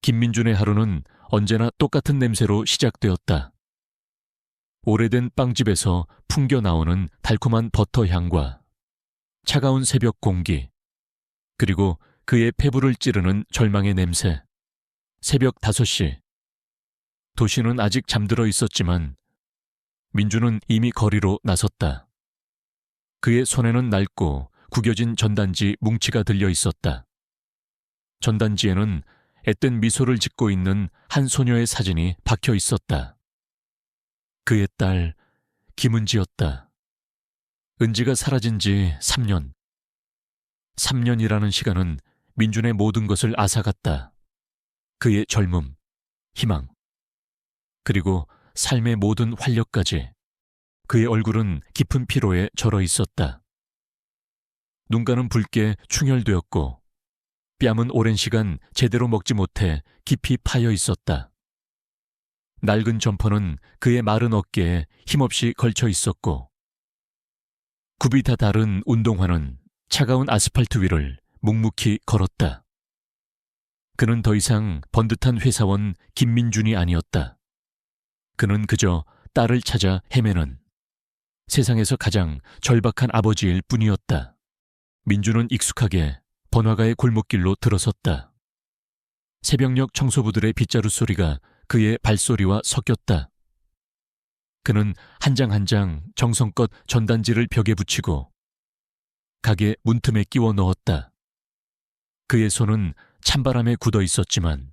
김민준의 하루는 언제나 똑같은 냄새로 시작되었다. 오래된 빵집에서 풍겨 나오는 달콤한 버터 향과 차가운 새벽 공기, 그리고 그의 폐부를 찌르는 절망의 냄새. 새벽 5시. 도시는 아직 잠들어 있었지만 민주는 이미 거리로 나섰다. 그의 손에는 낡고 구겨진 전단지 뭉치가 들려 있었다. 전단지에는 앳된 미소를 짓고 있는 한 소녀의 사진이 박혀 있었다. 그의 딸 김은지였다. 은지가 사라진 지 3년. 3년이라는 시간은 민준의 모든 것을 앗아갔다. 그의 젊음, 희망, 그리고 삶의 모든 활력까지. 그의 얼굴은 깊은 피로에 절어 있었다. 눈가는 붉게 충혈되었고 뺨은 오랜 시간 제대로 먹지 못해 깊이 파여 있었다. 낡은 점퍼는 그의 마른 어깨에 힘없이 걸쳐 있었고 굽이 다 다른 운동화는 차가운 아스팔트 위를 묵묵히 걸었다. 그는 더 이상 번듯한 회사원 김민준이 아니었다. 그는 그저 딸을 찾아 헤매는 세상에서 가장 절박한 아버지일 뿐이었다. 민준은 익숙하게 번화가의 골목길로 들어섰다. 새벽녘 청소부들의 빗자루 소리가 그의 발소리와 섞였다. 그는 한 장 한 장 정성껏 전단지를 벽에 붙이고 가게 문틈에 끼워 넣었다. 그의 손은 찬바람에 굳어 있었지만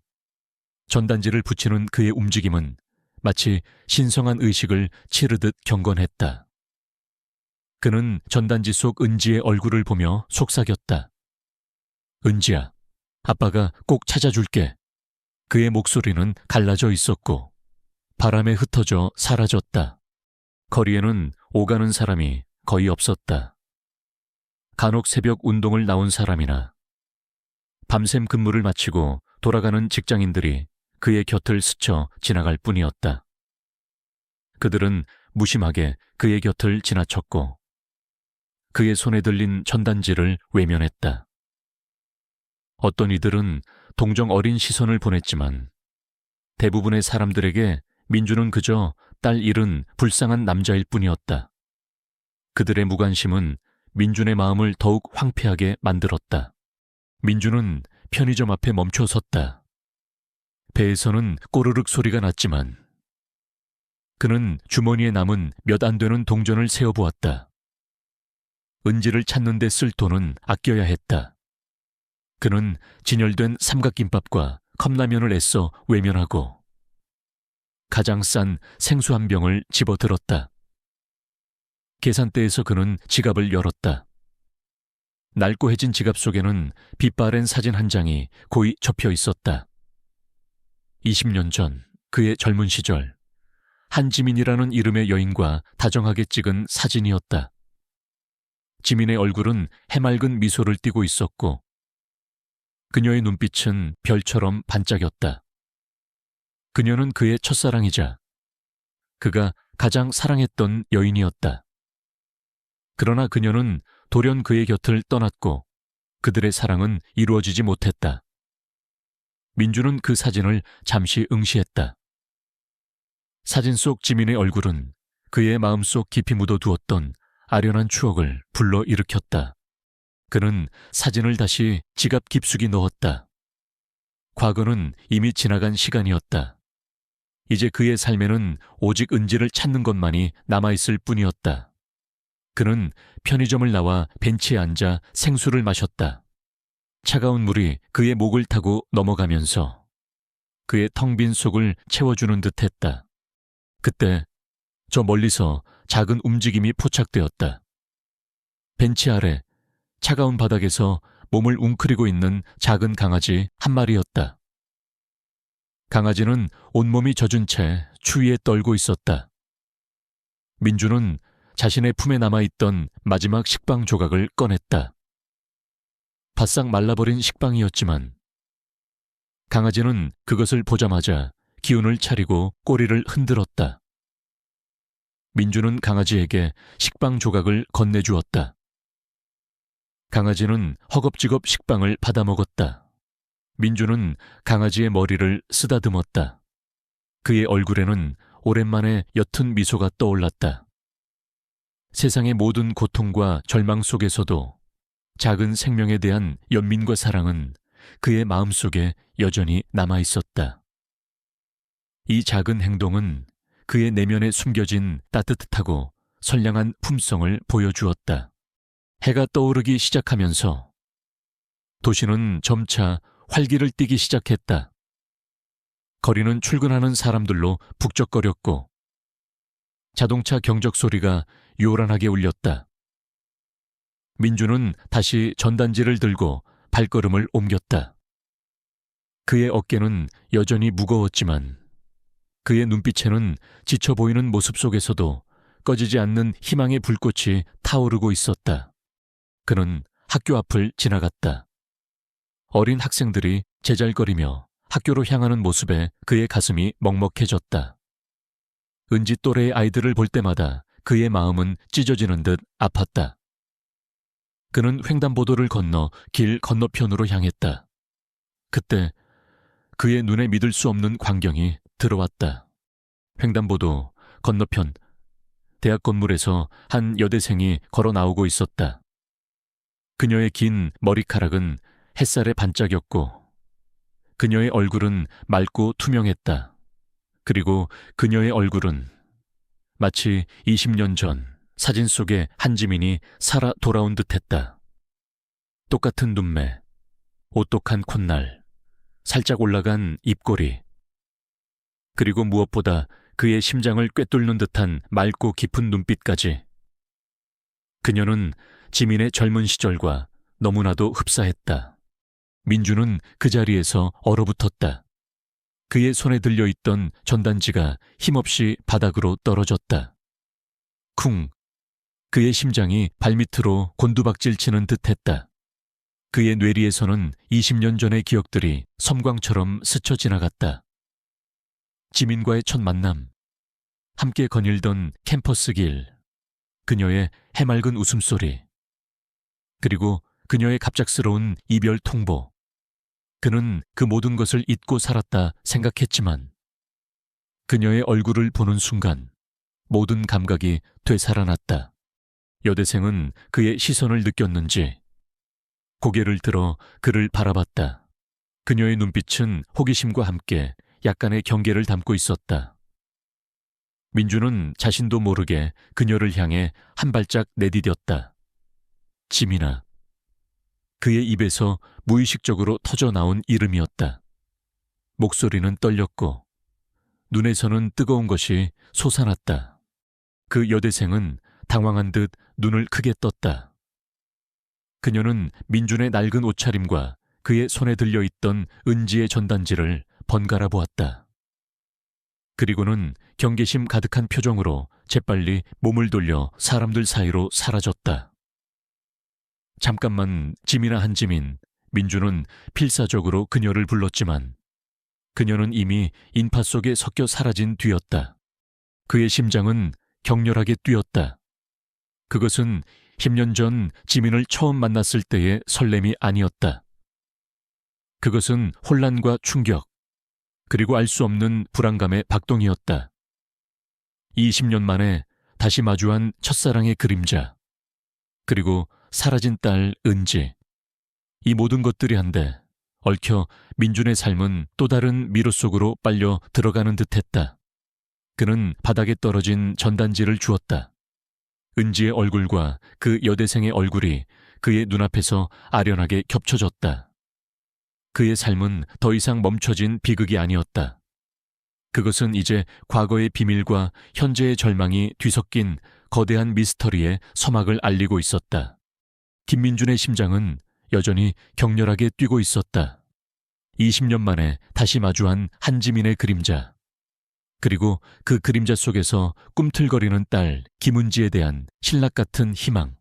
전단지를 붙이는 그의 움직임은 마치 신성한 의식을 치르듯 경건했다. 그는 전단지 속 은지의 얼굴을 보며 속삭였다. 은지야, 아빠가 꼭 찾아줄게. 그의 목소리는 갈라져 있었고 바람에 흩어져 사라졌다. 거리에는 오가는 사람이 거의 없었다. 간혹 새벽 운동을 나온 사람이나 밤샘 근무를 마치고 돌아가는 직장인들이 그의 곁을 스쳐 지나갈 뿐이었다. 그들은 무심하게 그의 곁을 지나쳤고 그의 손에 들린 전단지를 외면했다. 어떤 이들은 동정 어린 시선을 보냈지만 대부분의 사람들에게 민주는 그저 딸 잃은 불쌍한 남자일 뿐이었다. 그들의 무관심은 민준의 마음을 더욱 황폐하게 만들었다. 민준은 편의점 앞에 멈춰 섰다. 배에서는 꼬르륵 소리가 났지만 그는 주머니에 남은 몇 안 되는 동전을 세어보았다. 은지를 찾는 데 쓸 돈은 아껴야 했다. 그는 진열된 삼각김밥과 컵라면을 애써 외면하고 가장 싼 생수 한 병을 집어들었다. 계산대에서 그는 지갑을 열었다. 낡고해진 지갑 속에는 빛바랜 사진 한 장이 고이 접혀 있었다. 20년 전 그의 젊은 시절 한지민이라는 이름의 여인과 다정하게 찍은 사진이었다. 지민의 얼굴은 해맑은 미소를 띠고 있었고 그녀의 눈빛은 별처럼 반짝였다. 그녀는 그의 첫사랑이자 그가 가장 사랑했던 여인이었다. 그러나 그녀는 돌연 그의 곁을 떠났고 그들의 사랑은 이루어지지 못했다. 민주는 그 사진을 잠시 응시했다. 사진 속 지민의 얼굴은 그의 마음속 깊이 묻어두었던 아련한 추억을 불러일으켰다. 그는 사진을 다시 지갑 깊숙이 넣었다. 과거는 이미 지나간 시간이었다. 이제 그의 삶에는 오직 은지를 찾는 것만이 남아있을 뿐이었다. 그는 편의점을 나와 벤치에 앉아 생수를 마셨다. 차가운 물이 그의 목을 타고 넘어가면서 그의 텅 빈 속을 채워주는 듯했다. 그때 저 멀리서 작은 움직임이 포착되었다. 벤치 아래 차가운 바닥에서 몸을 웅크리고 있는 작은 강아지 한 마리였다. 강아지는 온몸이 젖은 채 추위에 떨고 있었다. 민주는 자신의 품에 남아있던 마지막 식빵 조각을 꺼냈다. 바싹 말라버린 식빵이었지만 강아지는 그것을 보자마자 기운을 차리고 꼬리를 흔들었다. 민주는 강아지에게 식빵 조각을 건네주었다. 강아지는 허겁지겁 식빵을 받아먹었다. 민주는 강아지의 머리를 쓰다듬었다. 그의 얼굴에는 오랜만에 옅은 미소가 떠올랐다. 세상의 모든 고통과 절망 속에서도 작은 생명에 대한 연민과 사랑은 그의 마음속에 여전히 남아있었다. 이 작은 행동은 그의 내면에 숨겨진 따뜻하고 선량한 품성을 보여주었다. 해가 떠오르기 시작하면서 도시는 점차 활기를 띠기 시작했다. 거리는 출근하는 사람들로 북적거렸고 자동차 경적 소리가 요란하게 울렸다. 민주는 다시 전단지를 들고 발걸음을 옮겼다. 그의 어깨는 여전히 무거웠지만 그의 눈빛에는 지쳐 보이는 모습 속에서도 꺼지지 않는 희망의 불꽃이 타오르고 있었다. 그는 학교 앞을 지나갔다. 어린 학생들이 제잘거리며 학교로 향하는 모습에 그의 가슴이 먹먹해졌다. 은지 또래의 아이들을 볼 때마다 그의 마음은 찢어지는 듯 아팠다. 그는 횡단보도를 건너 길 건너편으로 향했다. 그때 그의 눈에 믿을 수 없는 광경이 들어왔다. 횡단보도 건너편 대학 건물에서 한 여대생이 걸어 나오고 있었다. 그녀의 긴 머리카락은 햇살에 반짝였고 그녀의 얼굴은 맑고 투명했다. 그리고 그녀의 얼굴은 마치 20년 전 사진 속의 한지민이 살아 돌아온 듯했다. 똑같은 눈매, 오똑한 콧날, 살짝 올라간 입꼬리, 그리고 무엇보다 그의 심장을 꿰뚫는 듯한 맑고 깊은 눈빛까지. 그녀는 지민의 젊은 시절과 너무나도 흡사했다. 민주는 그 자리에서 얼어붙었다. 그의 손에 들려있던 전단지가 힘없이 바닥으로 떨어졌다. 쿵! 그의 심장이 발밑으로 곤두박질 치는 듯했다. 그의 뇌리에서는 20년 전의 기억들이 섬광처럼 스쳐 지나갔다. 지민과의 첫 만남, 함께 거닐던 캠퍼스 길, 그녀의 해맑은 웃음소리, 그리고 그녀의 갑작스러운 이별 통보. 그는 그 모든 것을 잊고 살았다 생각했지만 그녀의 얼굴을 보는 순간 모든 감각이 되살아났다. 여대생은 그의 시선을 느꼈는지 고개를 들어 그를 바라봤다. 그녀의 눈빛은 호기심과 함께 약간의 경계를 담고 있었다. 민주는 자신도 모르게 그녀를 향해 한 발짝 내디뎠다. 지민아. 그의 입에서 무의식적으로 터져나온 이름이었다. 목소리는 떨렸고 눈에서는 뜨거운 것이 솟아났다. 그 여대생은 당황한 듯 눈을 크게 떴다. 그녀는 민준의 낡은 옷차림과 그의 손에 들려있던 은지의 전단지를 번갈아 보았다. 그리고는 경계심 가득한 표정으로 재빨리 몸을 돌려 사람들 사이로 사라졌다. 잠깐만 지민아 한지민, 민주는 필사적으로 그녀를 불렀지만 그녀는 이미 인파 속에 섞여 사라진 뒤였다. 그의 심장은 격렬하게 뛰었다. 그것은 10년 전 지민을 처음 만났을 때의 설렘이 아니었다. 그것은 혼란과 충격, 그리고 알 수 없는 불안감의 박동이었다. 20년 만에 다시 마주한 첫사랑의 그림자, 그리고 사라진 딸 은지. 이 모든 것들이 한데 얽혀 민준의 삶은 또 다른 미로 속으로 빨려 들어가는 듯했다. 그는 바닥에 떨어진 전단지를 주었다. 은지의 얼굴과 그 여대생의 얼굴이 그의 눈앞에서 아련하게 겹쳐졌다. 그의 삶은 더 이상 멈춰진 비극이 아니었다. 그것은 이제 과거의 비밀과 현재의 절망이 뒤섞인 거대한 미스터리의 서막을 알리고 있었다. 김민준의 심장은 여전히 격렬하게 뛰고 있었다. 20년 만에 다시 마주한 한지민의 그림자, 그리고 그 그림자 속에서 꿈틀거리는 딸 김은지에 대한 신락 같은 희망.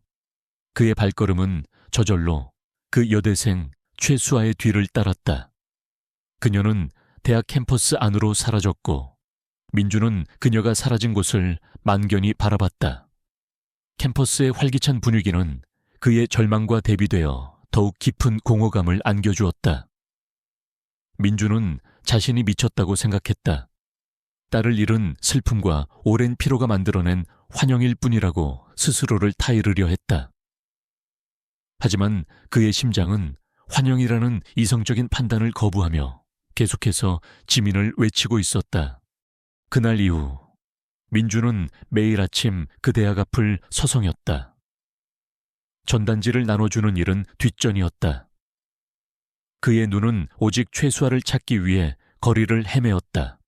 그의 발걸음은 저절로 그 여대생 최수아의 뒤를 따랐다. 그녀는 대학 캠퍼스 안으로 사라졌고 민주는 그녀가 사라진 곳을 만견히 바라봤다. 캠퍼스의 활기찬 분위기는 그의 절망과 대비되어 더욱 깊은 공허감을 안겨주었다. 민주는 자신이 미쳤다고 생각했다. 딸을 잃은 슬픔과 오랜 피로가 만들어낸 환영일 뿐이라고 스스로를 타이르려 했다. 하지만 그의 심장은 환영이라는 이성적인 판단을 거부하며 계속해서 지민을 외치고 있었다. 그날 이후 민주는 매일 아침 그 대학 앞을 서성였다. 전단지를 나눠주는 일은 뒷전이었다. 그의 눈은 오직 최수아를 찾기 위해 거리를 헤매었다.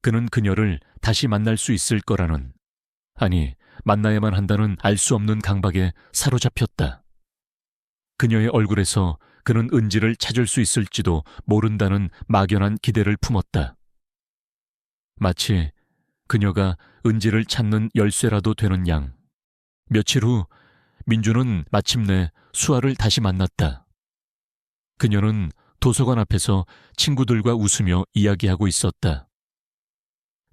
그는 그녀를 다시 만날 수 있을 거라는, 아니 만나야만 한다는 알 수 없는 강박에 사로잡혔다. 그녀의 얼굴에서 그는 은지를 찾을 수 있을지도 모른다는 막연한 기대를 품었다. 마치 그녀가 은지를 찾는 열쇠라도 되는 양. 며칠 후 민주는 마침내 수아를 다시 만났다. 그녀는 도서관 앞에서 친구들과 웃으며 이야기하고 있었다.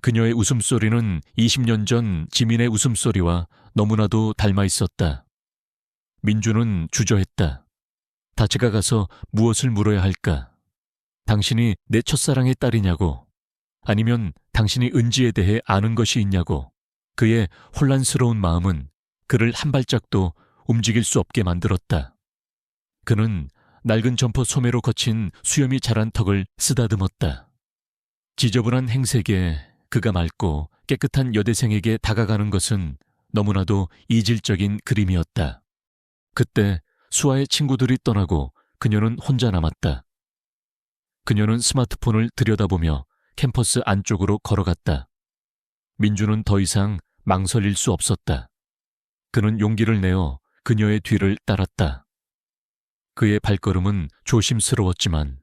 그녀의 웃음소리는 20년 전 지민의 웃음소리와 너무나도 닮아 있었다. 민주는 주저했다. 다가가서 무엇을 물어야 할까? 당신이 내 첫사랑의 딸이냐고? 아니면 당신이 은지에 대해 아는 것이 있냐고? 그의 혼란스러운 마음은 그를 한 발짝도 움직일 수 없게 만들었다. 그는 낡은 점퍼 소매로 거친 수염이 자란 턱을 쓰다듬었다. 지저분한 행색에 그가 맑고 깨끗한 여대생에게 다가가는 것은 너무나도 이질적인 그림이었다. 그때 수아의 친구들이 떠나고 그녀는 혼자 남았다. 그녀는 스마트폰을 들여다보며 캠퍼스 안쪽으로 걸어갔다. 민주는 더 이상 망설일 수 없었다. 그는 용기를 내어 그녀의 뒤를 따랐다. 그의 발걸음은 조심스러웠지만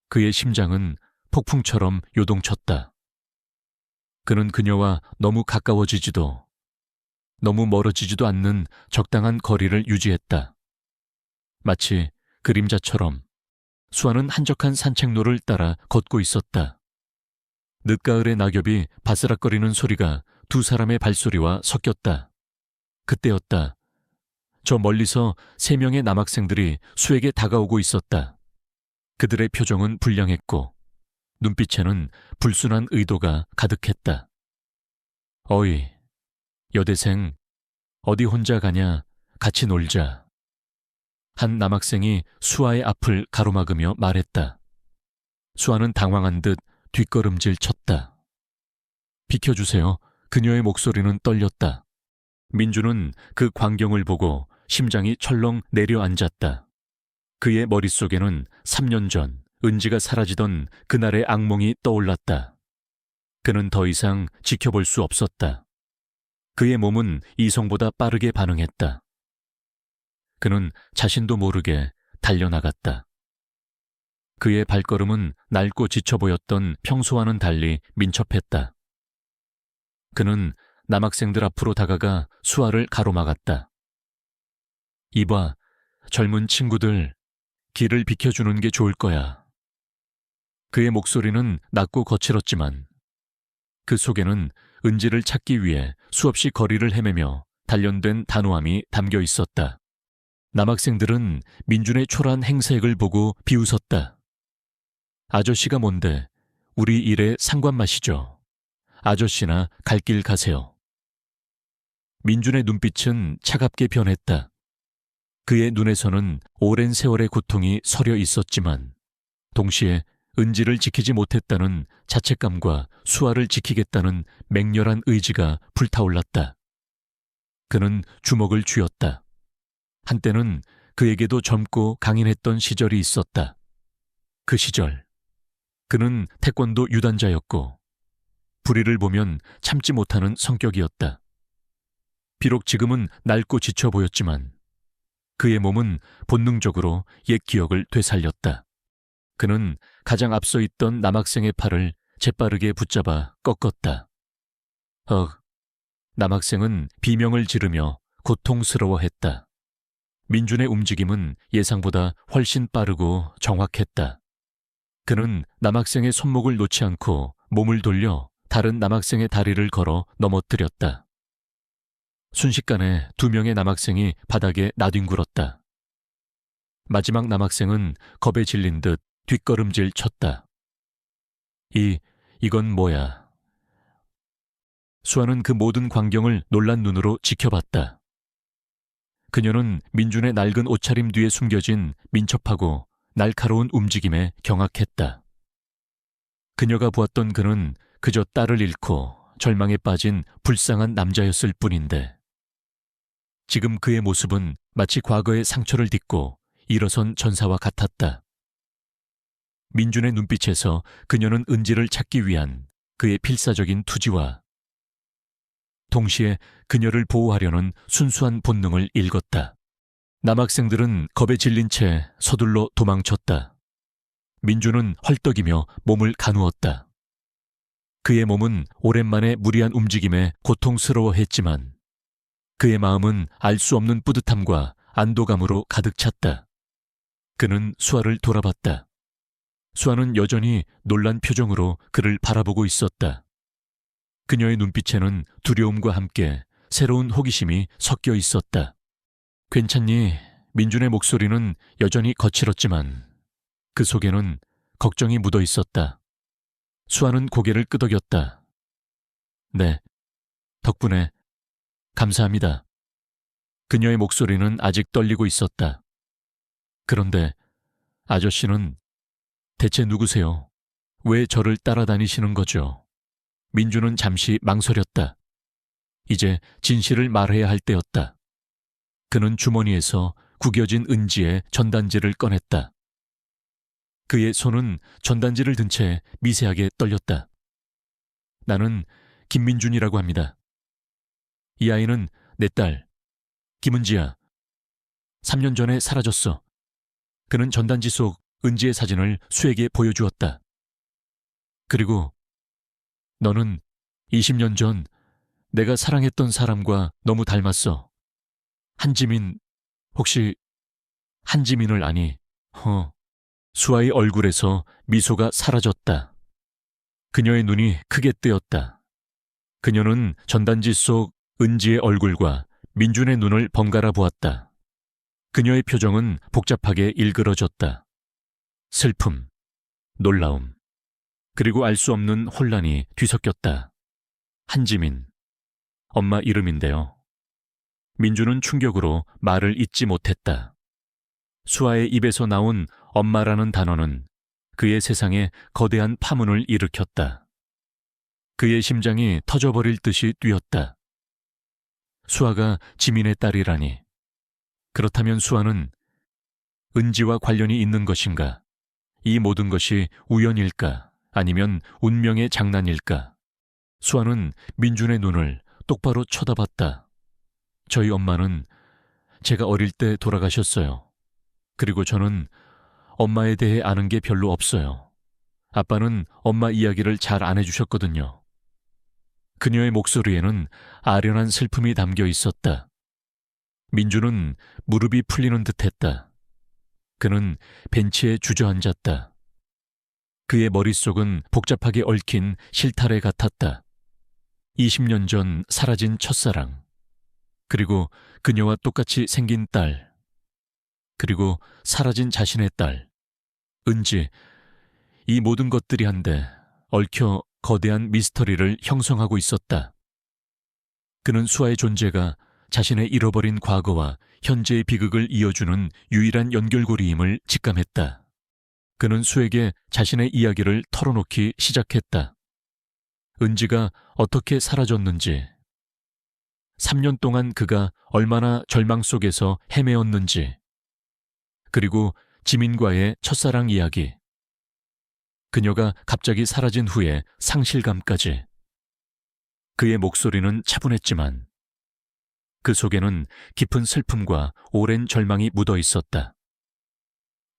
그의 심장은 폭풍처럼 요동쳤다. 그는 그녀와 너무 가까워지지도 너무 멀어지지도 않는 적당한 거리를 유지했다. 마치 그림자처럼 수아는 한적한 산책로를 따라 걷고 있었다. 늦가을의 낙엽이 바스락거리는 소리가 두 사람의 발소리와 섞였다. 그때였다. 저 멀리서 3명의 남학생들이 수에게 다가오고 있었다. 그들의 표정은 불량했고 눈빛에는 불순한 의도가 가득했다. 어이, 여대생, 어디 혼자 가냐? 같이 놀자. 한 남학생이 수아의 앞을 가로막으며 말했다. 수아는 당황한 듯 뒷걸음질 쳤다. 비켜주세요. 그녀의 목소리는 떨렸다. 민주는 그 광경을 보고 심장이 철렁 내려앉았다. 그의 머릿속에는 3년 전 은지가 사라지던 그날의 악몽이 떠올랐다. 그는 더 이상 지켜볼 수 없었다. 그의 몸은 이성보다 빠르게 반응했다. 그는 자신도 모르게 달려나갔다. 그의 발걸음은 낡고 지쳐 보였던 평소와는 달리 민첩했다. 그는 남학생들 앞으로 다가가 수아를 가로막았다. 이봐, 젊은 친구들, 길을 비켜주는 게 좋을 거야. 그의 목소리는 낮고 거칠었지만 그 속에는 은지를 찾기 위해 수없이 거리를 헤매며 단련된 단호함이 담겨 있었다. 남학생들은 민준의 초라한 행색을 보고 비웃었다. 아저씨가 뭔데 우리 일에 상관 마시죠. 아저씨나 갈 길 가세요. 민준의 눈빛은 차갑게 변했다. 그의 눈에서는 오랜 세월의 고통이 서려 있었지만 동시에 은지를 지키지 못했다는 자책감과 수아를 지키겠다는 맹렬한 의지가 불타올랐다. 그는 주먹을 쥐었다. 한때는 그에게도 젊고 강인했던 시절이 있었다. 그 시절, 그는 태권도 유단자였고 불의를 보면 참지 못하는 성격이었다. 비록 지금은 낡고 지쳐 보였지만 그의 몸은 본능적으로 옛 기억을 되살렸다. 그는 가장 앞서 있던 남학생의 팔을 재빠르게 붙잡아 꺾었다. 남학생은 비명을 지르며 고통스러워했다. 민준의 움직임은 예상보다 훨씬 빠르고 정확했다. 그는 남학생의 손목을 놓지 않고 몸을 돌려 다른 남학생의 다리를 걸어 넘어뜨렸다. 순식간에 2명의 남학생이 바닥에 나뒹굴었다. 마지막 남학생은 겁에 질린 듯 뒷걸음질 쳤다. 이건 뭐야? 수아는 그 모든 광경을 놀란 눈으로 지켜봤다. 그녀는 민준의 낡은 옷차림 뒤에 숨겨진 민첩하고 날카로운 움직임에 경악했다. 그녀가 보았던 그는 그저 딸을 잃고 절망에 빠진 불쌍한 남자였을 뿐인데, 지금 그의 모습은 마치 과거의 상처를 딛고 일어선 전사와 같았다. 민준의 눈빛에서 그녀는 은지를 찾기 위한 그의 필사적인 투지와 동시에 그녀를 보호하려는 순수한 본능을 읽었다. 남학생들은 겁에 질린 채 서둘러 도망쳤다. 민준은 헐떡이며 몸을 가누었다. 그의 몸은 오랜만에 무리한 움직임에 고통스러워했지만 그의 마음은 알 수 없는 뿌듯함과 안도감으로 가득 찼다. 그는 수아를 돌아봤다. 수아는 여전히 놀란 표정으로 그를 바라보고 있었다. 그녀의 눈빛에는 두려움과 함께 새로운 호기심이 섞여 있었다. 괜찮니? 민준의 목소리는 여전히 거칠었지만 그 속에는 걱정이 묻어 있었다. 수아는 고개를 끄덕였다. 네, 덕분에 감사합니다. 그녀의 목소리는 아직 떨리고 있었다. 그런데 아저씨는 대체 누구세요? 왜 저를 따라다니시는 거죠? 민준은 잠시 망설였다. 이제 진실을 말해야 할 때였다. 그는 주머니에서 구겨진 은지의 전단지를 꺼냈다. 그의 손은 전단지를 든 채 미세하게 떨렸다. 나는 김민준이라고 합니다. 이 아이는 내 딸, 김은지야. 3년 전에 사라졌어. 그는 전단지 속 은지의 사진을 수에게 보여주었다. 그리고 너는 20년 전 내가 사랑했던 사람과 너무 닮았어. 한지민, 혹시 한지민을 아니? 수아의 얼굴에서 미소가 사라졌다. 그녀의 눈이 크게 뜨였다. 그녀는 전단지 속 은지의 얼굴과 민준의 눈을 번갈아 보았다. 그녀의 표정은 복잡하게 일그러졌다. 슬픔, 놀라움, 그리고 알 수 없는 혼란이 뒤섞였다. 한지민, 엄마 이름인데요. 민준은 충격으로 말을 잇지 못했다. 수아의 입에서 나온 엄마라는 단어는 그의 세상에 거대한 파문을 일으켰다. 그의 심장이 터져버릴 듯이 뛰었다. 수아가 지민의 딸이라니. 그렇다면 수아는 은지와 관련이 있는 것인가? 이 모든 것이 우연일까? 아니면 운명의 장난일까? 수아는 민준의 눈을 똑바로 쳐다봤다. 저희 엄마는 제가 어릴 때 돌아가셨어요. 그리고 저는 엄마에 대해 아는 게 별로 없어요. 아빠는 엄마 이야기를 잘 안 해주셨거든요. 그녀의 목소리에는 아련한 슬픔이 담겨 있었다. 민준은 무릎이 풀리는 듯했다. 그는 벤치에 주저앉았다. 그의 머릿속은 복잡하게 얽힌 실타래 같았다. 20년 전 사라진 첫사랑, 그리고 그녀와 똑같이 생긴 딸, 그리고 사라진 자신의 딸, 은지, 이 모든 것들이 한데 얽혀 거대한 미스터리를 형성하고 있었다. 그는 수아의 존재가 자신의 잃어버린 과거와 현재의 비극을 이어주는 유일한 연결고리임을 직감했다. 그는 수에게 자신의 이야기를 털어놓기 시작했다. 은지가 어떻게 사라졌는지, 3년 동안 그가 얼마나 절망 속에서 헤매었는지, 그리고 지민과의 첫사랑 이야기, 그녀가 갑자기 사라진 후의 상실감까지. 그의 목소리는 차분했지만 그 속에는 깊은 슬픔과 오랜 절망이 묻어 있었다.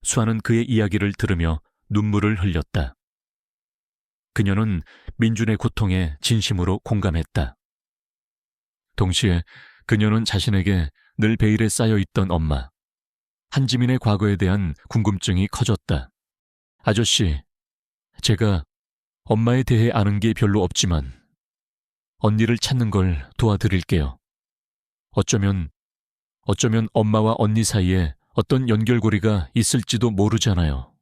수아는 그의 이야기를 들으며 눈물을 흘렸다. 그녀는 민준의 고통에 진심으로 공감했다. 동시에 그녀는 자신에게 늘 베일에 쌓여있던 엄마, 한지민의 과거에 대한 궁금증이 커졌다. 아저씨, 제가 엄마에 대해 아는 게 별로 없지만 언니를 찾는 걸 도와드릴게요. 어쩌면 엄마와 언니 사이에 어떤 연결고리가 있을지도 모르잖아요.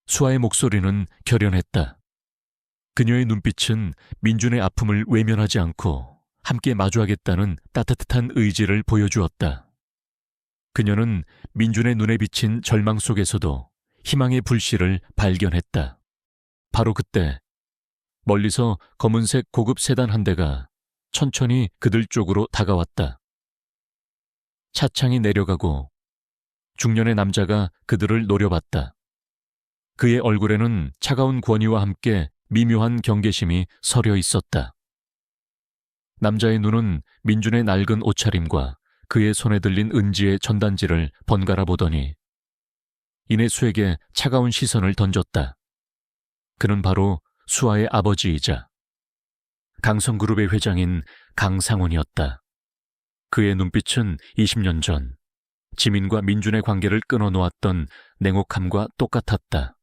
수아의 목소리는 결연했다. 그녀의 눈빛은 민준의 아픔을 외면하지 않고 함께 마주하겠다는 따뜻한 의지를 보여주었다. 그녀는 민준의 눈에 비친 절망 속에서도 희망의 불씨를 발견했다. 바로 그때 멀리서 검은색 고급 세단 한 대가 천천히 그들 쪽으로 다가왔다. 차창이 내려가고 중년의 남자가 그들을 노려봤다. 그의 얼굴에는 차가운 권위와 함께 미묘한 경계심이 서려 있었다. 남자의 눈은 민준의 낡은 옷차림과 그의 손에 들린 은지의 전단지를 번갈아 보더니 이내 수에게 차가운 시선을 던졌다. 그는 바로 수아의 아버지이자 강성그룹의 회장인 강상훈이었다. 그의 눈빛은 20년 전 지민과 민준의 관계를 끊어놓았던 냉혹함과 똑같았다.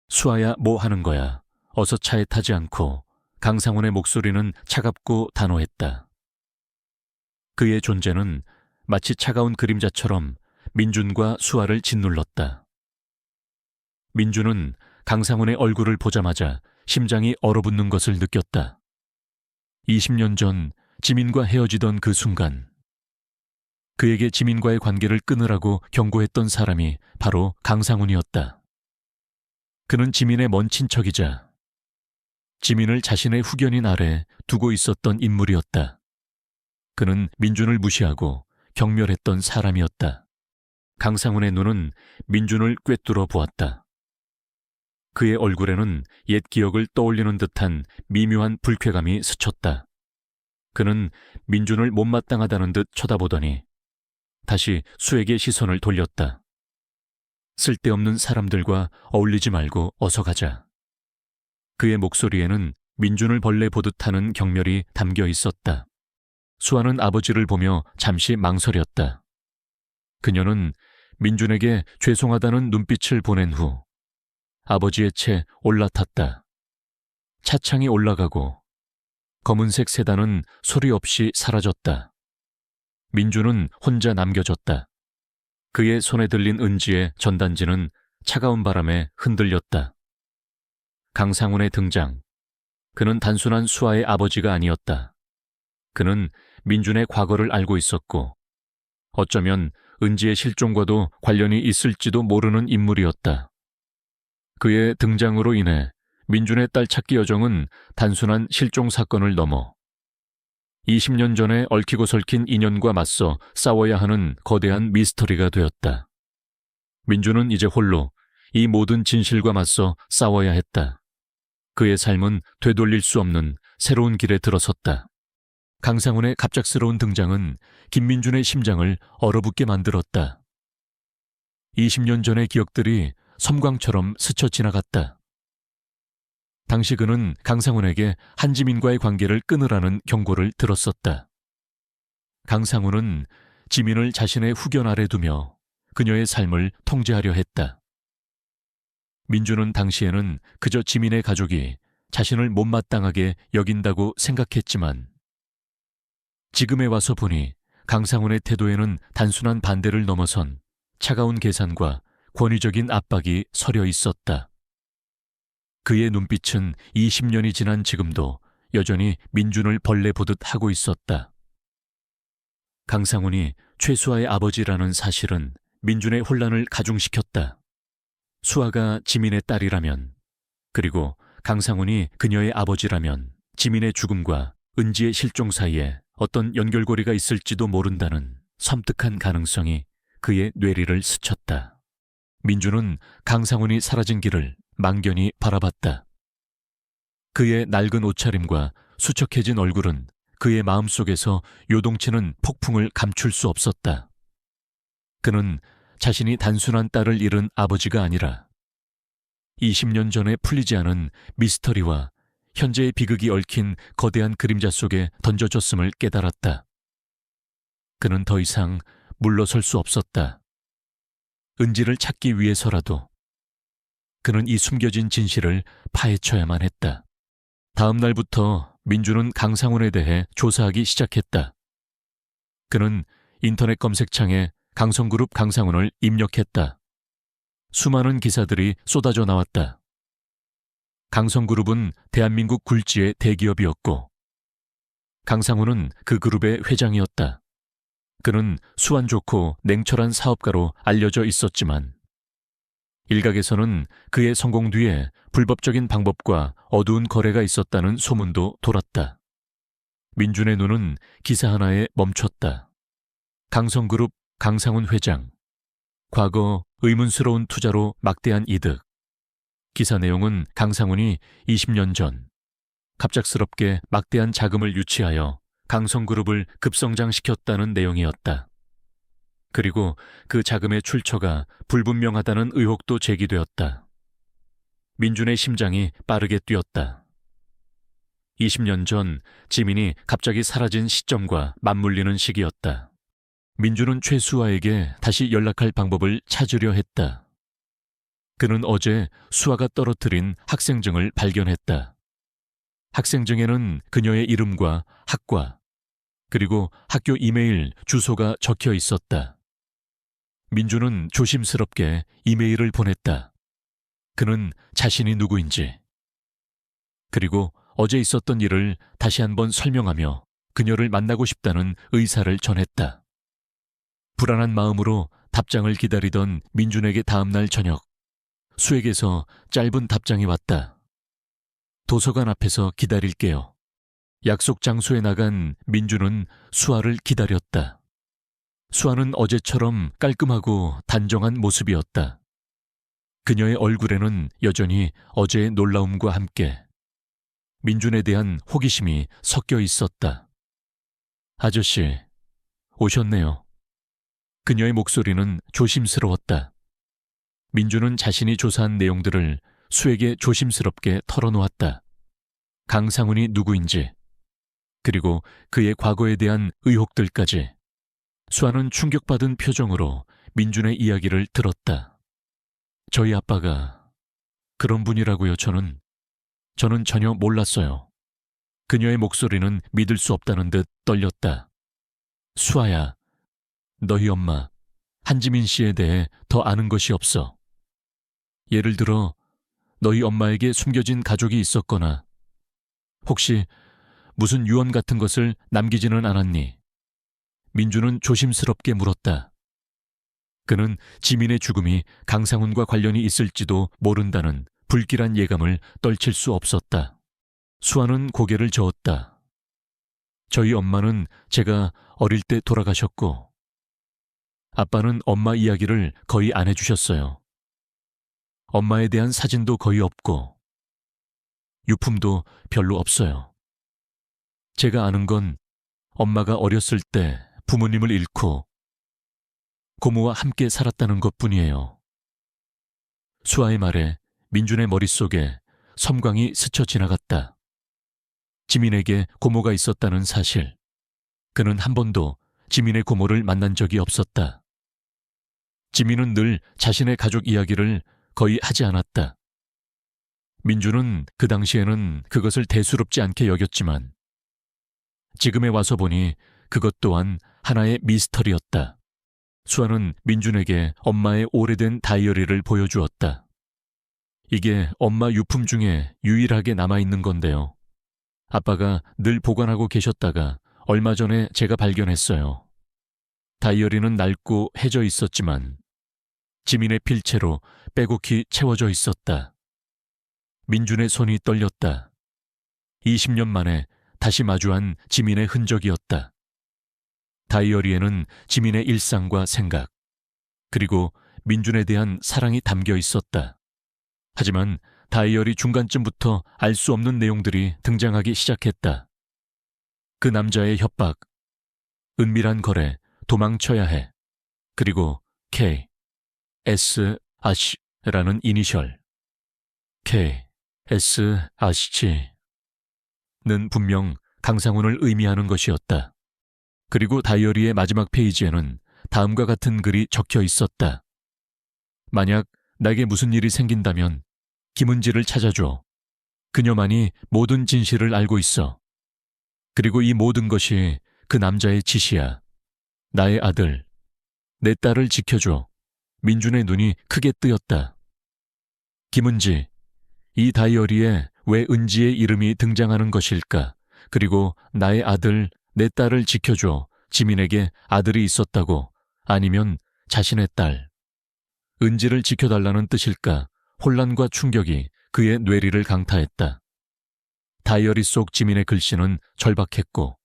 수아야, 뭐 하는 거야? 어서 차에 타지 않고. 강상훈의 목소리는 차갑고 단호했다. 그의 존재는 마치 차가운 그림자처럼 민준과 수아를 짓눌렀다. 민준은 강상훈의 얼굴을 보자마자 심장이 얼어붙는 것을 느꼈다. 20년 전 지민과 헤어지던 그 순간 그에게 지민과의 관계를 끊으라고 경고했던 사람이 바로 강상훈이었다. 그는 지민의 먼 친척이자 지민을 자신의 후견인 아래 두고 있었던 인물이었다. 그는 민준을 무시하고 경멸했던 사람이었다. 강상훈의 눈은 민준을 꿰뚫어 보았다. 그의 얼굴에는 옛 기억을 떠올리는 듯한 미묘한 불쾌감이 스쳤다. 그는 민준을 못마땅하다는 듯 쳐다보더니 다시 수에게 시선을 돌렸다. 쓸데없는 사람들과 어울리지 말고 어서 가자. 그의 목소리에는 민준을 벌레 보듯 하는 경멸이 담겨 있었다. 수아는 아버지를 보며 잠시 망설였다. 그녀는 민준에게 죄송하다는 눈빛을 보낸 후 아버지의 채 올라탔다. 차창이 올라가고 검은색 세단은 소리 없이 사라졌다. 민준은 혼자 남겨졌다. 그의 손에 들린 은지의 전단지는 차가운 바람에 흔들렸다. 강상훈의 등장. 그는 단순한 수아의 아버지가 아니었다. 그는 민준의 과거를 알고 있었고 어쩌면 은지의 실종과도 관련이 있을지도 모르는 인물이었다. 그의 등장으로 인해 민준의 딸 찾기 여정은 단순한 실종 사건을 넘어 20년 전에 얽히고 설킨 인연과 맞서 싸워야 하는 거대한 미스터리가 되었다. 민준은 이제 홀로 이 모든 진실과 맞서 싸워야 했다. 그의 삶은 되돌릴 수 없는 새로운 길에 들어섰다. 강상훈의 갑작스러운 등장은 김민준의 심장을 얼어붙게 만들었다. 20년 전의 기억들이 섬광처럼 스쳐 지나갔다. 당시 그는 강상훈에게 한지민과의 관계를 끊으라는 경고를 들었었다. 강상훈은 지민을 자신의 후견 아래 두며 그녀의 삶을 통제하려 했다. 민준은 당시에는 그저 지민의 가족이 자신을 못마땅하게 여긴다고 생각했지만 지금에 와서 보니 강상훈의 태도에는 단순한 반대를 넘어선 차가운 계산과 권위적인 압박이 서려 있었다. 그의 눈빛은 20년이 지난 지금도 여전히 민준을 벌레 보듯 하고 있었다. 강상훈이 최수아의 아버지라는 사실은 민준의 혼란을 가중시켰다. 수아가 지민의 딸이라면, 그리고 강상훈이 그녀의 아버지라면 지민의 죽음과 은지의 실종 사이에 어떤 연결고리가 있을지도 모른다는 섬뜩한 가능성이 그의 뇌리를 스쳤다. 민준은 강상훈이 사라진 길을 망견히 바라봤다. 그의 낡은 옷차림과 수척해진 얼굴은 그의 마음속에서 요동치는 폭풍을 감출 수 없었다. 그는 자신이 단순한 딸을 잃은 아버지가 아니라 20년 전에 풀리지 않은 미스터리와 현재의 비극이 얽힌 거대한 그림자 속에 던져졌음을 깨달았다. 그는 더 이상 물러설 수 없었다. 은지를 찾기 위해서라도 그는 이 숨겨진 진실을 파헤쳐야만 했다. 다음 날부터 민준은 강상훈에 대해 조사하기 시작했다. 그는 인터넷 검색창에 강성그룹 강상훈을 입력했다. 수많은 기사들이 쏟아져 나왔다. 강성그룹은 대한민국 굴지의 대기업이었고 강상훈은 그 그룹의 회장이었다. 그는 수완 좋고 냉철한 사업가로 알려져 있었지만 일각에서는 그의 성공 뒤에 불법적인 방법과 어두운 거래가 있었다는 소문도 돌았다. 민준의 눈은 기사 하나에 멈췄다. 강성그룹 강상훈 회장. 과거 의문스러운 투자로 막대한 이득. 기사 내용은 강상훈이 20년 전 갑작스럽게 막대한 자금을 유치하여 강성그룹을 급성장시켰다는 내용이었다. 그리고 그 자금의 출처가 불분명하다는 의혹도 제기되었다. 민준의 심장이 빠르게 뛰었다. 20년 전 지민이 갑자기 사라진 시점과 맞물리는 시기였다. 민준은 최수아에게 다시 연락할 방법을 찾으려 했다. 그는 어제 수아가 떨어뜨린 학생증을 발견했다. 학생증에는 그녀의 이름과 학과, 그리고 학교 이메일, 주소가 적혀 있었다. 민준은 조심스럽게 이메일을 보냈다. 그는 자신이 누구인지, 그리고 어제 있었던 일을 다시 한번 설명하며 그녀를 만나고 싶다는 의사를 전했다. 불안한 마음으로 답장을 기다리던 민준에게 다음날 저녁, 수에게서 짧은 답장이 왔다. 도서관 앞에서 기다릴게요. 약속 장소에 나간 민준은 수아를 기다렸다. 수아는 어제처럼 깔끔하고 단정한 모습이었다. 그녀의 얼굴에는 여전히 어제의 놀라움과 함께 민준에 대한 호기심이 섞여 있었다. 아저씨, 오셨네요. 그녀의 목소리는 조심스러웠다. 민준은 자신이 조사한 내용들을 수에게 조심스럽게 털어놓았다. 강상훈이 누구인지, 그리고 그의 과거에 대한 의혹들까지. 수아는 충격받은 표정으로 민준의 이야기를 들었다. 저희 아빠가 그런 분이라고요. 저는 전혀 몰랐어요. 그녀의 목소리는 믿을 수 없다는 듯 떨렸다. 수아야, 너희 엄마 한지민 씨에 대해 더 아는 것이 없어. 예를 들어 너희 엄마에게 숨겨진 가족이 있었거나 혹시 무슨 유언 같은 것을 남기지는 않았니? 민준은 조심스럽게 물었다. 그는 지민의 죽음이 강상훈과 관련이 있을지도 모른다는 불길한 예감을 떨칠 수 없었다. 수아는 고개를 저었다. 저희 엄마는 제가 어릴 때 돌아가셨고 아빠는 엄마 이야기를 거의 안 해주셨어요. 엄마에 대한 사진도 거의 없고 유품도 별로 없어요. 제가 아는 건 엄마가 어렸을 때 부모님을 잃고 고모와 함께 살았다는 것뿐이에요. 수아의 말에 민준의 머릿속에 섬광이 스쳐 지나갔다. 지민에게 고모가 있었다는 사실. 그는 한 번도 지민의 고모를 만난 적이 없었다. 지민은 늘 자신의 가족 이야기를 거의 하지 않았다. 민준은 그 당시에는 그것을 대수롭지 않게 여겼지만 지금에 와서 보니 그것 또한 하나의 미스터리였다. 수아는 민준에게 엄마의 오래된 다이어리를 보여주었다. 이게 엄마 유품 중에 유일하게 남아있는 건데요. 아빠가 늘 보관하고 계셨다가 얼마 전에 제가 발견했어요. 다이어리는 낡고 해져 있었지만 지민의 필체로 빼곡히 채워져 있었다. 민준의 손이 떨렸다. 20년 만에 다시 마주한 지민의 흔적이었다. 다이어리에는 지민의 일상과 생각, 그리고 민준에 대한 사랑이 담겨 있었다. 하지만 다이어리 중간쯤부터 알 수 없는 내용들이 등장하기 시작했다. 그 남자의 협박, 은밀한 거래, 도망쳐야 해, 그리고 K, S, 아시라는 이니셜. K, S, 아시치는 분명 강상훈을 의미하는 것이었다. 그리고 다이어리의 마지막 페이지에는 다음과 같은 글이 적혀 있었다. 만약 나에게 무슨 일이 생긴다면 김은지를 찾아줘. 그녀만이 모든 진실을 알고 있어. 그리고 이 모든 것이 그 남자의 짓이야. 나의 아들, 내 딸을 지켜줘. 민준의 눈이 크게 뜨였다. 김은지, 이 다이어리에 왜 은지의 이름이 등장하는 것일까? 그리고 나의 아들, 내 딸을 지켜줘. 지민에게 아들이 있었다고. 아니면 자신의 딸. 은지를 지켜달라는 뜻일까? 혼란과 충격이 그의 뇌리를 강타했다. 다이어리 속 지민의 글씨는 절박했고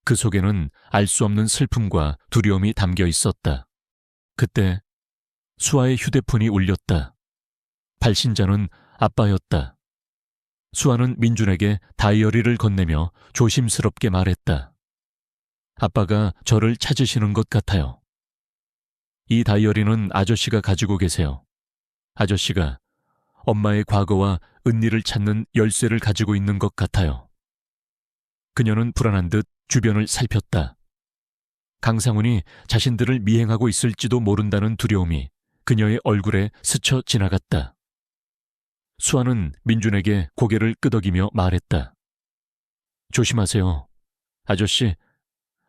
그 속에는 알 수 없는 슬픔과 두려움이 담겨 있었다. 그때 수아의 휴대폰이 울렸다. 발신자는 아빠였다. 수아는 민준에게 다이어리를 건네며 조심스럽게 말했다. 아빠가 저를 찾으시는 것 같아요. 이 다이어리는 아저씨가 가지고 계세요. 아저씨가 엄마의 과거와 은니를 찾는 열쇠를 가지고 있는 것 같아요. 그녀는 불안한 듯 주변을 살폈다. 강상훈이 자신들을 미행하고 있을지도 모른다는 두려움이 그녀의 얼굴에 스쳐 지나갔다. 수아는 민준에게 고개를 끄덕이며 말했다. 조심하세요. 아저씨,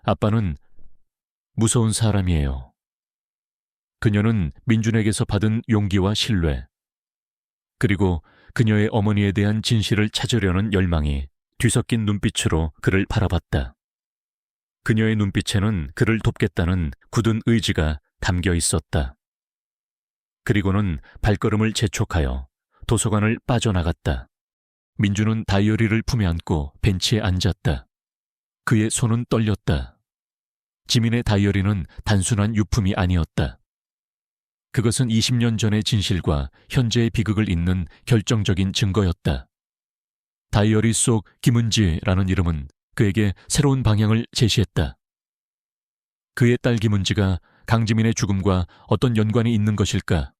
아빠는 무서운 사람이에요. 그녀는 민준에게서 받은 용기와 신뢰, 그리고 그녀의 어머니에 대한 진실을 찾으려는 열망이 뒤섞인 눈빛으로 그를 바라봤다. 그녀의 눈빛에는 그를 돕겠다는 굳은 의지가 담겨 있었다. 그리고는 발걸음을 재촉하여 도서관을 빠져나갔다. 민준은 다이어리를 품에 안고 벤치에 앉았다. 그의 손은 떨렸다. 지민의 다이어리는 단순한 유품이 아니었다. 그것은 20년 전의 진실과 현재의 비극을 잇는 결정적인 증거였다. 다이어리 속 김은지라는 이름은 그에게 새로운 방향을 제시했다. 그의 딸 김은지가 강지민의 죽음과 어떤 연관이 있는 것일까?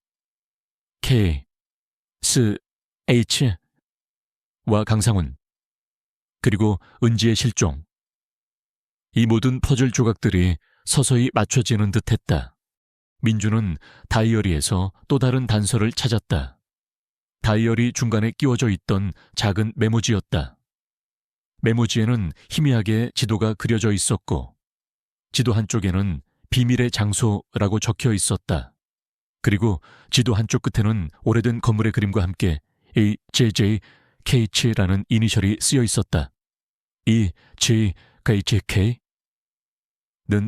K, S, H 와 강상훈, 그리고 은지의 실종. 이 모든 퍼즐 조각들이 서서히 맞춰지는 듯했다. 민준은 다이어리에서 또 다른 단서를 찾았다. 다이어리 중간에 끼워져 있던 작은 메모지였다. 메모지에는 희미하게 지도가 그려져 있었고 지도 한쪽에는 비밀의 장소라고 적혀 있었다. 그리고 지도 한쪽 끝에는 오래된 건물의 그림과 함께 AJJKH라는 이니셜이 쓰여 있었다. 이 JKJK는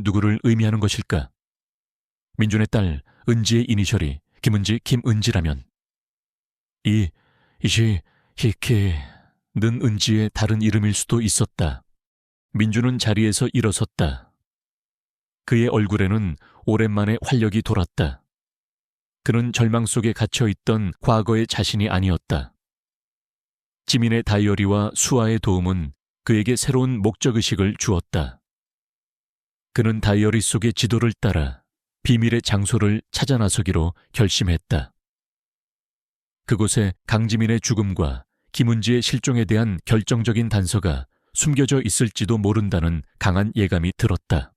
누구를 의미하는 것일까? 민준의 딸 은지의 이니셜이 김은지 김은지라면 이 JK는 은지의 다른 이름일 수도 있었다. 민준은 자리에서 일어섰다. 그의 얼굴에는 오랜만에 활력이 돌았다. 그는 절망 속에 갇혀있던 과거의 자신이 아니었다. 지민의 다이어리와 수아의 도움은 그에게 새로운 목적의식을 주었다. 그는 다이어리 속의 지도를 따라 비밀의 장소를 찾아 나서기로 결심했다. 그곳에 강지민의 죽음과 김은지의 실종에 대한 결정적인 단서가 숨겨져 있을지도 모른다는 강한 예감이 들었다.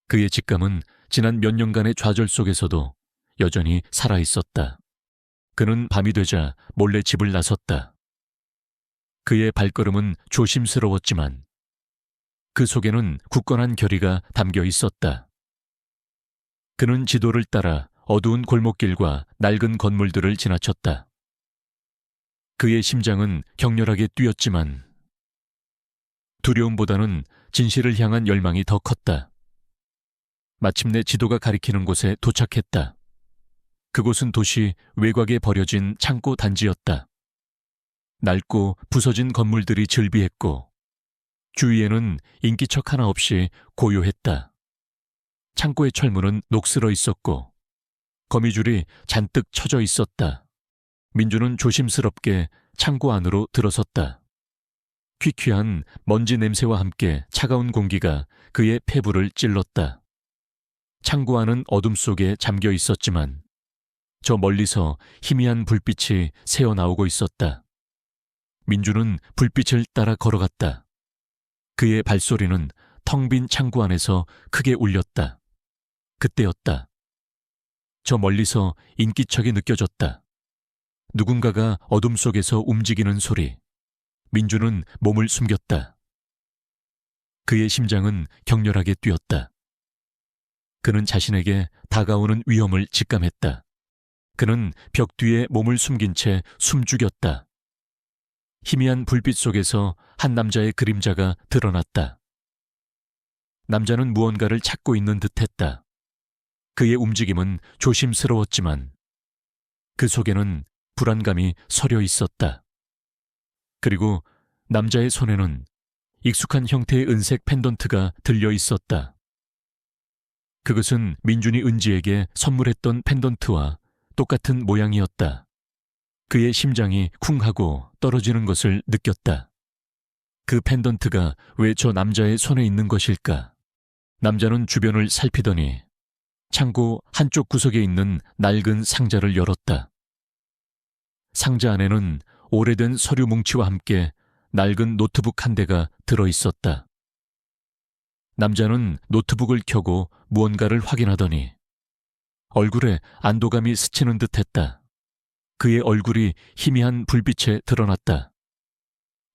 그의 직감은 지난 몇 년간의 좌절 속에서도 여전히 살아있었다. 그는 밤이 되자 몰래 집을 나섰다. 그의 발걸음은 조심스러웠지만 그 속에는 굳건한 결의가 담겨 있었다. 그는 지도를 따라 어두운 골목길과 낡은 건물들을 지나쳤다. 그의 심장은 격렬하게 뛰었지만 두려움보다는 진실을 향한 열망이 더 컸다. 마침내 지도가 가리키는 곳에 도착했다. 그곳은 도시 외곽에 버려진 창고 단지였다. 낡고 부서진 건물들이 즐비했고 주위에는 인기척 하나 없이 고요했다. 창고의 철문은 녹슬어 있었고 거미줄이 잔뜩 쳐져 있었다. 민준은 조심스럽게 창고 안으로 들어섰다. 퀴퀴한 먼지 냄새와 함께 차가운 공기가 그의 폐부를 찔렀다. 창고 안은 어둠 속에 잠겨 있었지만 저 멀리서 희미한 불빛이 새어나오고 있었다. 민준은 불빛을 따라 걸어갔다. 그의 발소리는 텅 빈 창고 안에서 크게 울렸다. 그때였다. 저 멀리서 인기척이 느껴졌다. 누군가가 어둠 속에서 움직이는 소리. 민준은 몸을 숨겼다. 그의 심장은 격렬하게 뛰었다. 그는 자신에게 다가오는 위험을 직감했다. 그는 벽 뒤에 몸을 숨긴 채 숨죽였다. 희미한 불빛 속에서 한 남자의 그림자가 드러났다. 남자는 무언가를 찾고 있는 듯했다. 그의 움직임은 조심스러웠지만 그 속에는 불안감이 서려 있었다. 그리고 남자의 손에는 익숙한 형태의 은색 펜던트가 들려 있었다. 그것은 민준이 은지에게 선물했던 펜던트와 똑같은 모양이었다. 그의 심장이 쿵 하고 떨어지는 것을 느꼈다. 그 펜던트가 왜 저 남자의 손에 있는 것일까? 남자는 주변을 살피더니 창고 한쪽 구석에 있는 낡은 상자를 열었다. 상자 안에는 오래된 서류 뭉치와 함께 낡은 노트북 한 대가 들어 있었다. 남자는 노트북을 켜고 무언가를 확인하더니 얼굴에 안도감이 스치는 듯했다. 그의 얼굴이 희미한 불빛에 드러났다.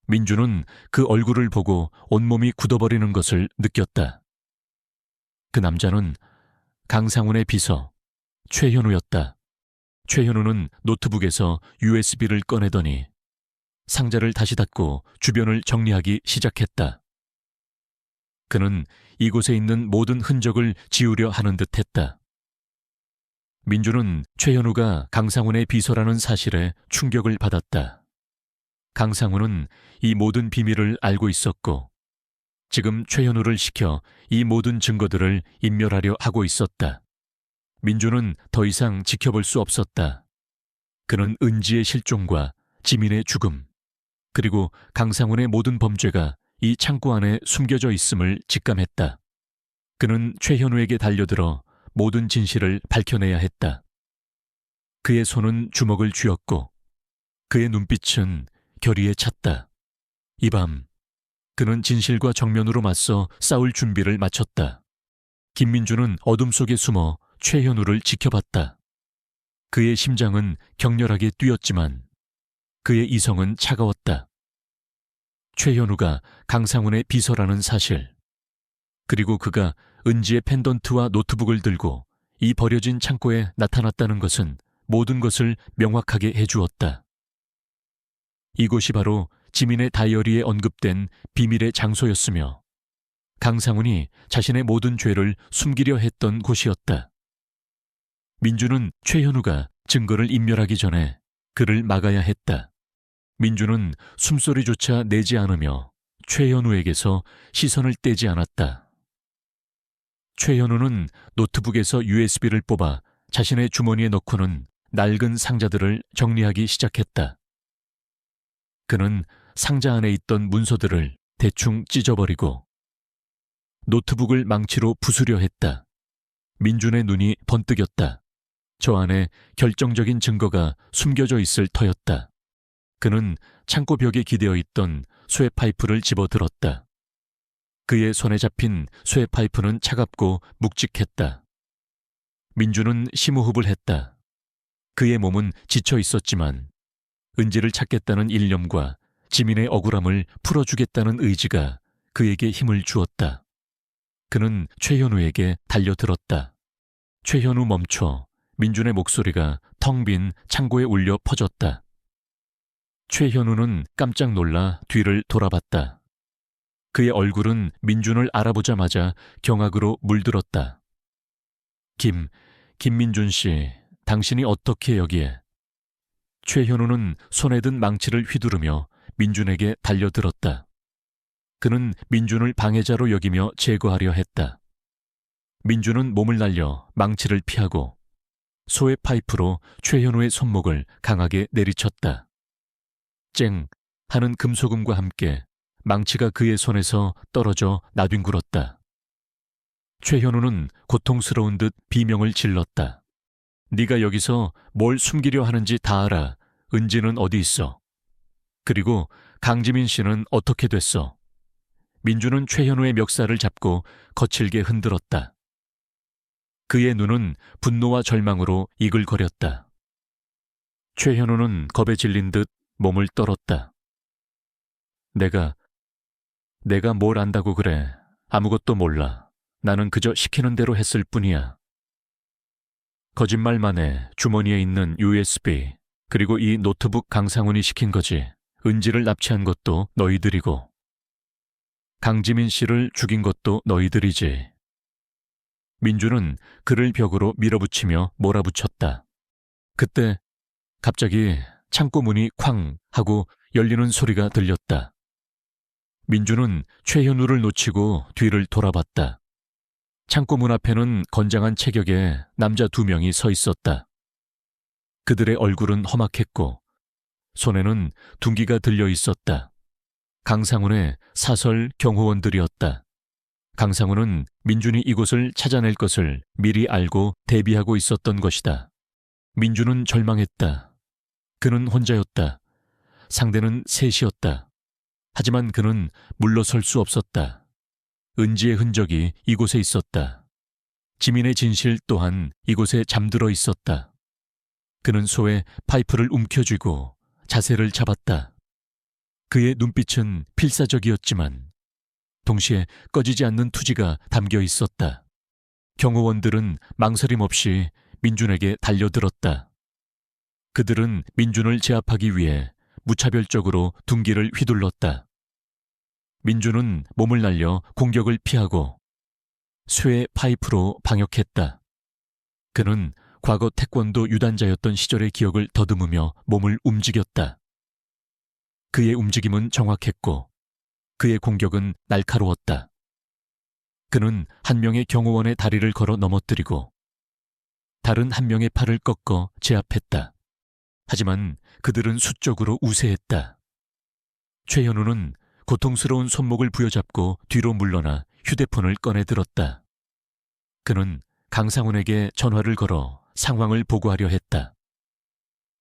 민주는 그 얼굴을 보고 온몸이 굳어버리는 것을 느꼈다. 그 남자는 강상훈의 비서 최현우였다. 최현우는 노트북에서 USB를 꺼내더니 상자를 다시 닫고 주변을 정리하기 시작했다. 그는 이곳에 있는 모든 흔적을 지우려 하는 듯했다. 민주는 최현우가 강상훈의 비서라는 사실에 충격을 받았다. 강상훈은 이 모든 비밀을 알고 있었고 지금 최현우를 시켜 이 모든 증거들을 인멸하려 하고 있었다. 민주는 더 이상 지켜볼 수 없었다. 그는 은지의 실종과 지민의 죽음, 그리고 강상훈의 모든 범죄가 이 창고 안에 숨겨져 있음을 직감했다. 그는 최현우에게 달려들어 모든 진실을 밝혀내야 했다. 그의 손은 주먹을 쥐었고 그의 눈빛은 결의에 찼다. 이 밤 그는 진실과 정면으로 맞서 싸울 준비를 마쳤다. 김민주는 어둠 속에 숨어 최현우를 지켜봤다. 그의 심장은 격렬하게 뛰었지만 그의 이성은 차가웠다. 최현우가 강상훈의 비서라는 사실, 그리고 그가 은지의 펜던트와 노트북을 들고 이 버려진 창고에 나타났다는 것은 모든 것을 명확하게 해주었다. 이곳이 바로 지민의 다이어리에 언급된 비밀의 장소였으며 강상훈이 자신의 모든 죄를 숨기려 했던 곳이었다. 민주는 최현우가 증거를 인멸하기 전에 그를 막아야 했다. 민주는 숨소리조차 내지 않으며 최현우에게서 시선을 떼지 않았다. 최현우는 노트북에서 USB를 뽑아 자신의 주머니에 넣고는 낡은 상자들을 정리하기 시작했다. 그는 상자 안에 있던 문서들을 대충 찢어버리고 노트북을 망치로 부수려 했다. 민준의 눈이 번뜩였다. 저 안에 결정적인 증거가 숨겨져 있을 터였다. 그는 창고 벽에 기대어 있던 쇠 파이프를 집어들었다. 그의 손에 잡힌 쇠 파이프는 차갑고 묵직했다. 민주는 심호흡을 했다. 그의 몸은 지쳐 있었지만 은지를 찾겠다는 일념과 지민의 억울함을 풀어주겠다는 의지가 그에게 힘을 주었다. 그는 최현우에게 달려들었다. 최현우 멈춰. 민준의 목소리가 텅 빈 창고에 울려 퍼졌다. 최현우는 깜짝 놀라 뒤를 돌아봤다. 그의 얼굴은 민준을 알아보자마자 경악으로 물들었다. 김민준 씨, 당신이 어떻게 여기에? 최현우는 손에 든 망치를 휘두르며 민준에게 달려들었다. 그는 민준을 방해자로 여기며 제거하려 했다. 민준은 몸을 날려 망치를 피하고 소의 파이프로 최현우의 손목을 강하게 내리쳤다. 쨍 하는 금소금과 함께 망치가 그의 손에서 떨어져 나뒹굴었다. 최현우는 고통스러운 듯 비명을 질렀다. 네가 여기서 뭘 숨기려 하는지 다 알아. 은지는 어디 있어? 그리고 강지민 씨는 어떻게 됐어? 민주는 최현우의 멱살을 잡고 거칠게 흔들었다. 그의 눈은 분노와 절망으로 이글거렸다. 최현우는 겁에 질린 듯 몸을 떨었다. 내가 뭘 안다고 그래. 아무것도 몰라. 나는 그저 시키는 대로 했을 뿐이야. 거짓말만 해. 주머니에 있는 USB, 그리고 이 노트북 강상훈이 시킨 거지. 은지를 납치한 것도 너희들이고, 강지민 씨를 죽인 것도 너희들이지. 민주는 그를 벽으로 밀어붙이며 몰아붙였다. 그때 갑자기 창고 문이 쾅 하고 열리는 소리가 들렸다. 민주는 최현우를 놓치고 뒤를 돌아봤다. 창고 문 앞에는 건장한 체격의 남자 2명이 서 있었다. 그들의 얼굴은 험악했고 손에는 둔기가 들려 있었다. 강상훈의 사설 경호원들이었다. 강상훈은 민준이 이곳을 찾아낼 것을 미리 알고 대비하고 있었던 것이다. 민준은 절망했다. 그는 혼자였다. 상대는 셋이었다. 하지만 그는 물러설 수 없었다. 은지의 흔적이 이곳에 있었다. 지민의 진실 또한 이곳에 잠들어 있었다. 그는 소의 파이프를 움켜쥐고 자세를 잡았다. 그의 눈빛은 필사적이었지만 동시에 꺼지지 않는 투지가 담겨 있었다. 경호원들은 망설임 없이 민준에게 달려들었다. 그들은 민준을 제압하기 위해 무차별적으로 둔기를 휘둘렀다. 민준은 몸을 날려 공격을 피하고 쇠의 파이프로 방역했다. 그는 과거 태권도 유단자였던 시절의 기억을 더듬으며 몸을 움직였다. 그의 움직임은 정확했고 그의 공격은 날카로웠다. 그는 한 명의 경호원의 다리를 걸어 넘어뜨리고 다른 한 명의 팔을 꺾어 제압했다. 하지만 그들은 수적으로 우세했다. 최현우는 고통스러운 손목을 부여잡고 뒤로 물러나 휴대폰을 꺼내 들었다. 그는 강상훈에게 전화를 걸어 상황을 보고하려 했다.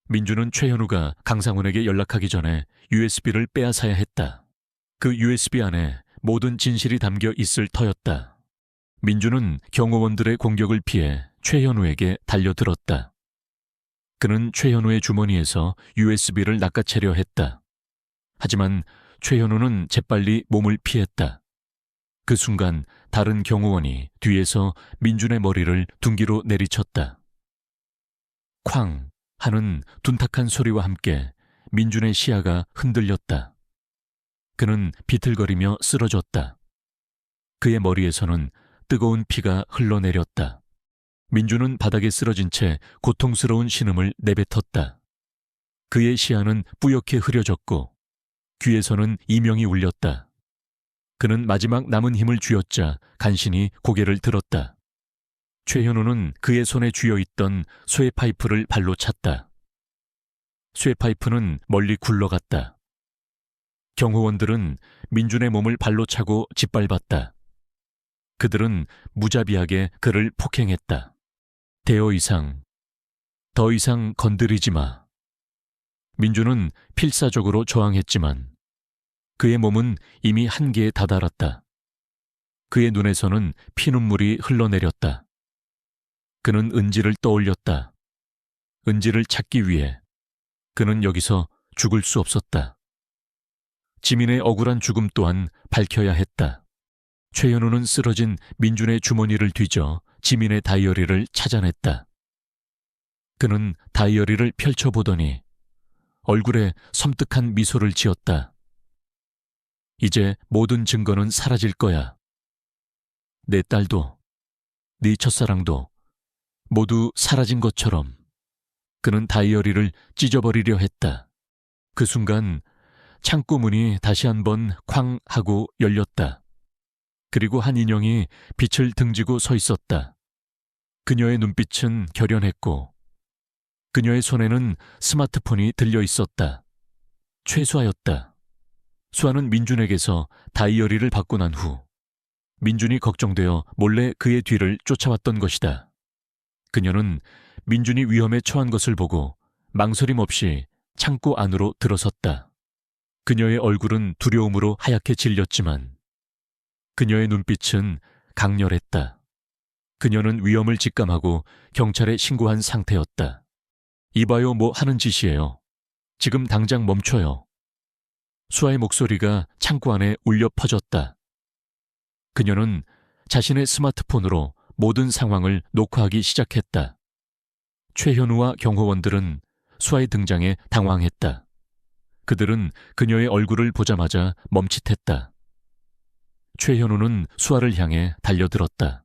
민주는 최현우가 강상훈에게 연락하기 전에 USB를 빼앗아야 했다. 그 USB 안에 모든 진실이 담겨 있을 터였다. 민주는 경호원들의 공격을 피해 최현우에게 달려들었다. 그는 최현우의 주머니에서 USB를 낚아채려 했다. 하지만 최현우는 재빨리 몸을 피했다. 그 순간 다른 경호원이 뒤에서 민준의 머리를 둔기로 내리쳤다. 쾅 하는 둔탁한 소리와 함께 민준의 시야가 흔들렸다. 그는 비틀거리며 쓰러졌다. 그의 머리에서는 뜨거운 피가 흘러내렸다. 민준은 바닥에 쓰러진 채 고통스러운 신음을 내뱉었다. 그의 시야는 뿌옇게 흐려졌고 귀에서는 이명이 울렸다. 그는 마지막 남은 힘을 쥐어짜 간신히 고개를 들었다. 최현우는 그의 손에 쥐어있던 쇠파이프를 발로 찼다. 쇠파이프는 멀리 굴러갔다. 경호원들은 민준의 몸을 발로 차고 짓밟았다. 그들은 무자비하게 그를 폭행했다. 더 이상 건드리지 마. 민준은 필사적으로 저항했지만 그의 몸은 이미 한계에 다다랐다. 그의 눈에서는 피눈물이 흘러내렸다. 그는 은지를 떠올렸다. 은지를 찾기 위해 그는 여기서 죽을 수 없었다. 지민의 억울한 죽음 또한 밝혀야 했다. 최현우는 쓰러진 민준의 주머니를 뒤져 지민의 다이어리를 찾아냈다. 그는 다이어리를 펼쳐보더니 얼굴에 섬뜩한 미소를 지었다. 이제 모든 증거는 사라질 거야. 내 딸도, 네 첫사랑도 모두 사라진 것처럼. 그는 다이어리를 찢어버리려 했다. 그 순간 창고 문이 다시 한번 쾅 하고 열렸다. 그리고 한 인형이 빛을 등지고 서 있었다. 그녀의 눈빛은 결연했고 그녀의 손에는 스마트폰이 들려 있었다. 최수아였다. 수아는 민준에게서 다이어리를 받고 난 후 민준이 걱정되어 몰래 그의 뒤를 쫓아왔던 것이다. 그녀는 민준이 위험에 처한 것을 보고 망설임 없이 창고 안으로 들어섰다. 그녀의 얼굴은 두려움으로 하얗게 질렸지만 그녀의 눈빛은 강렬했다. 그녀는 위험을 직감하고 경찰에 신고한 상태였다. 이봐요, 뭐 하는 짓이에요. 지금 당장 멈춰요. 수아의 목소리가 창고 안에 울려 퍼졌다. 그녀는 자신의 스마트폰으로 모든 상황을 녹화하기 시작했다. 최현우와 경호원들은 수아의 등장에 당황했다. 그들은 그녀의 얼굴을 보자마자 멈칫했다. 최현우는 수아를 향해 달려들었다.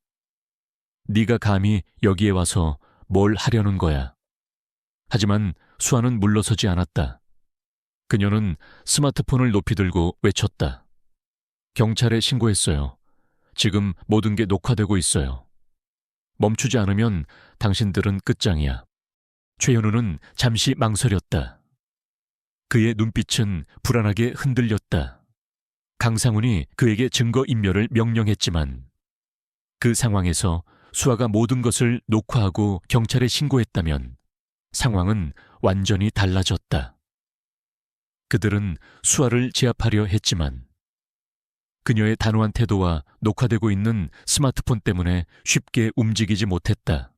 네가 감히 여기에 와서 뭘 하려는 거야. 하지만 수아는 물러서지 않았다. 그녀는 스마트폰을 높이 들고 외쳤다. 경찰에 신고했어요. 지금 모든 게 녹화되고 있어요. 멈추지 않으면 당신들은 끝장이야. 최현우는 잠시 망설였다. 그의 눈빛은 불안하게 흔들렸다. 강상훈이 그에게 증거인멸을 명령했지만 그 상황에서 수아가 모든 것을 녹화하고 경찰에 신고했다면 상황은 완전히 달라졌다. 그들은 수아를 제압하려 했지만 그녀의 단호한 태도와 녹화되고 있는 스마트폰 때문에 쉽게 움직이지 못했다.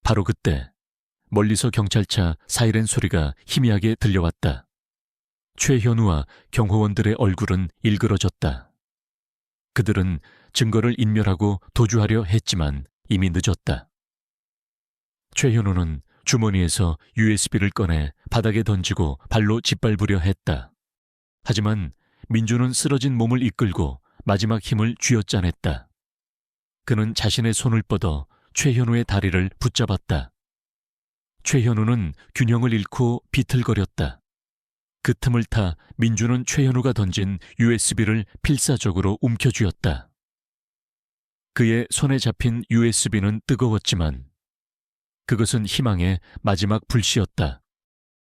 바로 그때 멀리서 경찰차 사이렌 소리가 희미하게 들려왔다. 최현우와 경호원들의 얼굴은 일그러졌다. 그들은 증거를 인멸하고 도주하려 했지만 이미 늦었다. 최현우는 주머니에서 USB를 꺼내 바닥에 던지고 발로 짓밟으려 했다. 하지만 민주는 쓰러진 몸을 이끌고 마지막 힘을 쥐어짜냈다. 그는 자신의 손을 뻗어 최현우의 다리를 붙잡았다. 최현우는 균형을 잃고 비틀거렸다. 그 틈을 타 민주는 최현우가 던진 USB를 필사적으로 움켜쥐었다. 그의 손에 잡힌 USB는 뜨거웠지만 그것은 희망의 마지막 불씨였다.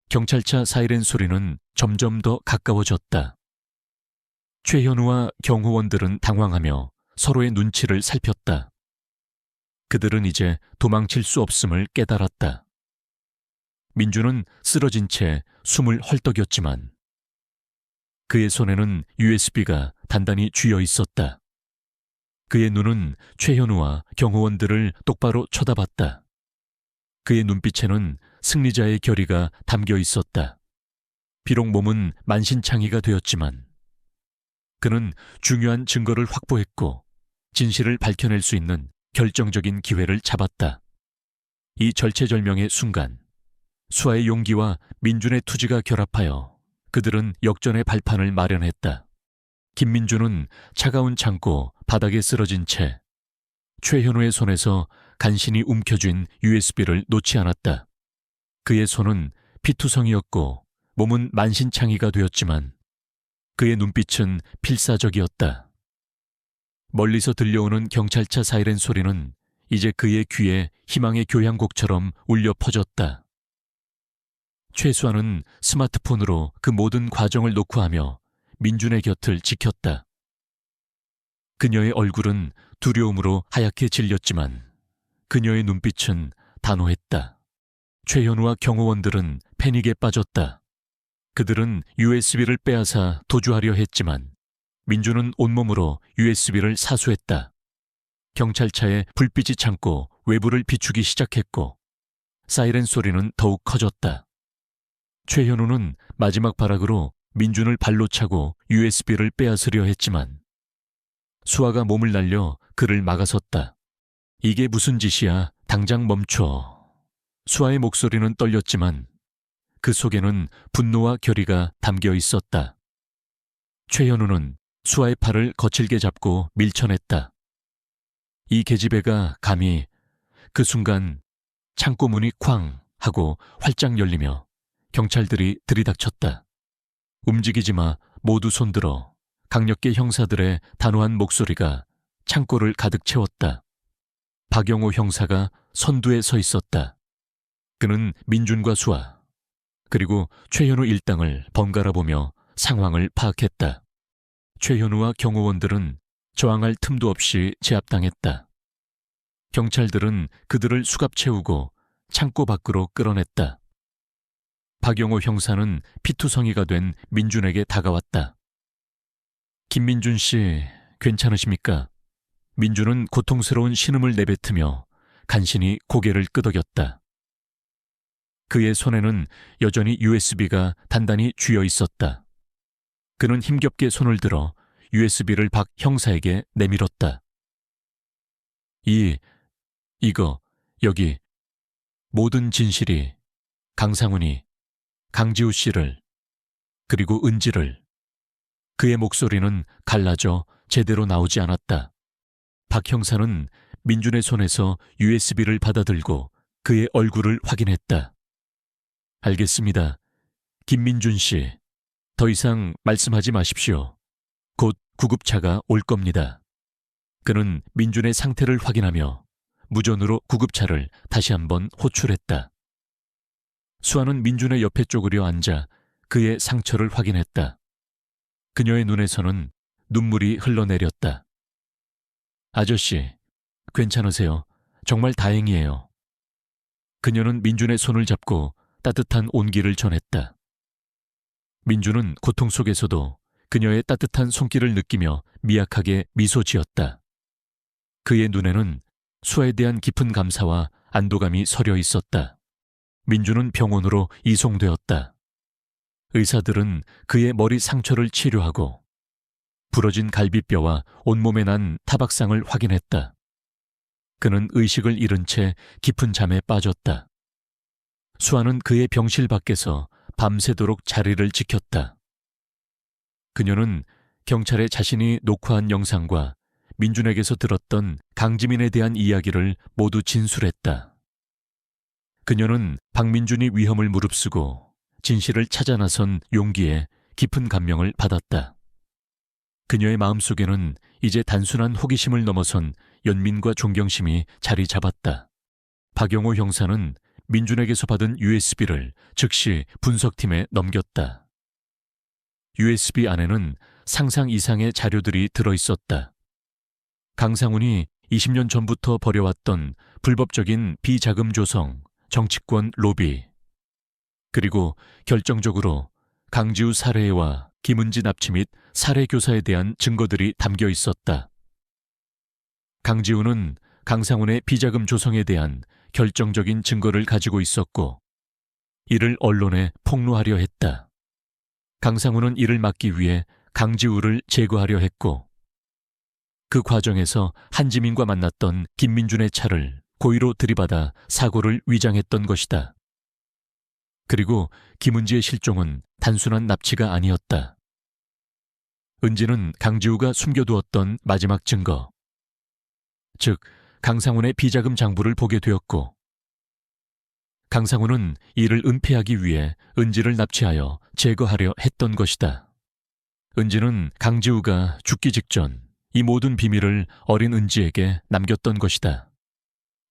경찰차 사이렌 소리는 점점 더 가까워졌다. 최현우와 경호원들은 당황하며 서로의 눈치를 살폈다. 그들은 이제 도망칠 수 없음을 깨달았다. 민주는 쓰러진 채 숨을 헐떡였지만 그의 손에는 USB가 단단히 쥐어 있었다. 그의 눈은 최현우와 경호원들을 똑바로 쳐다봤다. 그의 눈빛에는 승리자의 결의가 담겨 있었다. 비록 몸은 만신창이가 되었지만 그는 중요한 증거를 확보했고 진실을 밝혀낼 수 있는 결정적인 기회를 잡았다. 이 절체절명의 순간 수아의 용기와 민준의 투지가 결합하여 그들은 역전의 발판을 마련했다. 김민준은 차가운 창고 바닥에 쓰러진 채 최현우의 손에서 간신히 움켜쥔 USB를 놓지 않았다. 그의 손은 피투성이었고 몸은 만신창이가 되었지만 그의 눈빛은 필사적이었다. 멀리서 들려오는 경찰차 사이렌 소리는 이제 그의 귀에 희망의 교향곡처럼 울려 퍼졌다. 최수아는 스마트폰으로 그 모든 과정을 녹화하며 민준의 곁을 지켰다. 그녀의 얼굴은 두려움으로 하얗게 질렸지만 그녀의 눈빛은 단호했다. 최현우와 경호원들은 패닉에 빠졌다. 그들은 USB를 빼앗아 도주하려 했지만 민준은 온몸으로 USB를 사수했다. 경찰차에 불빛이 창고 외부를 비추기 시작했고 사이렌 소리는 더욱 커졌다. 최현우는 마지막 발악으로 민준을 발로 차고 USB를 빼앗으려 했지만 수아가 몸을 날려 그를 막아섰다. 이게 무슨 짓이야? 당장 멈춰. 수아의 목소리는 떨렸지만 그 속에는 분노와 결의가 담겨 있었다. 최현우는 수아의 팔을 거칠게 잡고 밀쳐냈다. 이 계집애가 감히. 그 순간 창고 문이 쾅 하고 활짝 열리며 경찰들이 들이닥쳤다. 움직이지 마, 모두 손들어. 강력계 형사들의 단호한 목소리가 창고를 가득 채웠다. 박영호 형사가 선두에 서 있었다. 그는 민준과 수아, 그리고 최현우 일당을 번갈아 보며 상황을 파악했다. 최현우와 경호원들은 저항할 틈도 없이 제압당했다. 경찰들은 그들을 수갑 채우고 창고 밖으로 끌어냈다. 박영호 형사는 피투성이가 된 민준에게 다가왔다. 김민준 씨, 괜찮으십니까? 민준은 고통스러운 신음을 내뱉으며 간신히 고개를 끄덕였다. 그의 손에는 여전히 USB가 단단히 쥐어 있었다. 그는 힘겹게 손을 들어 USB를 박 형사에게 내밀었다. 이거, 여기, 모든 진실이 강상훈이, 강지우 씨를, 그리고 은지를. 그의 목소리는 갈라져 제대로 나오지 않았다. 박 형사는 민준의 손에서 USB를 받아들고 그의 얼굴을 확인했다. 알겠습니다. 김민준 씨, 더 이상 말씀하지 마십시오. 곧 구급차가 올 겁니다. 그는 민준의 상태를 확인하며 무전으로 구급차를 다시 한번 호출했다. 수아는 민준의 옆에 쪼그려 앉아 그의 상처를 확인했다. 그녀의 눈에서는 눈물이 흘러내렸다. 아저씨, 괜찮으세요? 정말 다행이에요. 그녀는 민준의 손을 잡고 따뜻한 온기를 전했다. 민준은 고통 속에서도 그녀의 따뜻한 손길을 느끼며 미약하게 미소 지었다. 그의 눈에는 수아에 대한 깊은 감사와 안도감이 서려 있었다. 민준은 병원으로 이송되었다. 의사들은 그의 머리 상처를 치료하고 부러진 갈비뼈와 온몸에 난 타박상을 확인했다. 그는 의식을 잃은 채 깊은 잠에 빠졌다. 수아는 그의 병실 밖에서 밤새도록 자리를 지켰다. 그녀는 경찰에 자신이 녹화한 영상과 민준에게서 들었던 강지민에 대한 이야기를 모두 진술했다. 그녀는 박민준이 위험을 무릅쓰고 진실을 찾아 나선 용기에 깊은 감명을 받았다. 그녀의 마음속에는 이제 단순한 호기심을 넘어선 연민과 존경심이 자리 잡았다. 박영호 형사는 민준에게서 받은 USB를 즉시 분석팀에 넘겼다. USB 안에는 상상 이상의 자료들이 들어있었다. 강상훈이 20년 전부터 벌여왔던 불법적인 비자금 조성, 정치권 로비, 그리고 결정적으로 강지우 살해와 김은지 납치 및 살해 교사에 대한 증거들이 담겨 있었다. 강지우는 강상훈의 비자금 조성에 대한 결정적인 증거를 가지고 있었고 이를 언론에 폭로하려 했다. 강상훈은 이를 막기 위해 강지우를 제거하려 했고 그 과정에서 한지민과 만났던 김민준의 차를 고의로 들이받아 사고를 위장했던 것이다. 그리고 김은지의 실종은 단순한 납치가 아니었다. 은지는 강지우가 숨겨두었던 마지막 증거, 즉 강상훈의 비자금 장부를 보게 되었고 강상훈은 이를 은폐하기 위해 은지를 납치하여 제거하려 했던 것이다. 은지는 강지우가 죽기 직전 이 모든 비밀을 어린 은지에게 남겼던 것이다.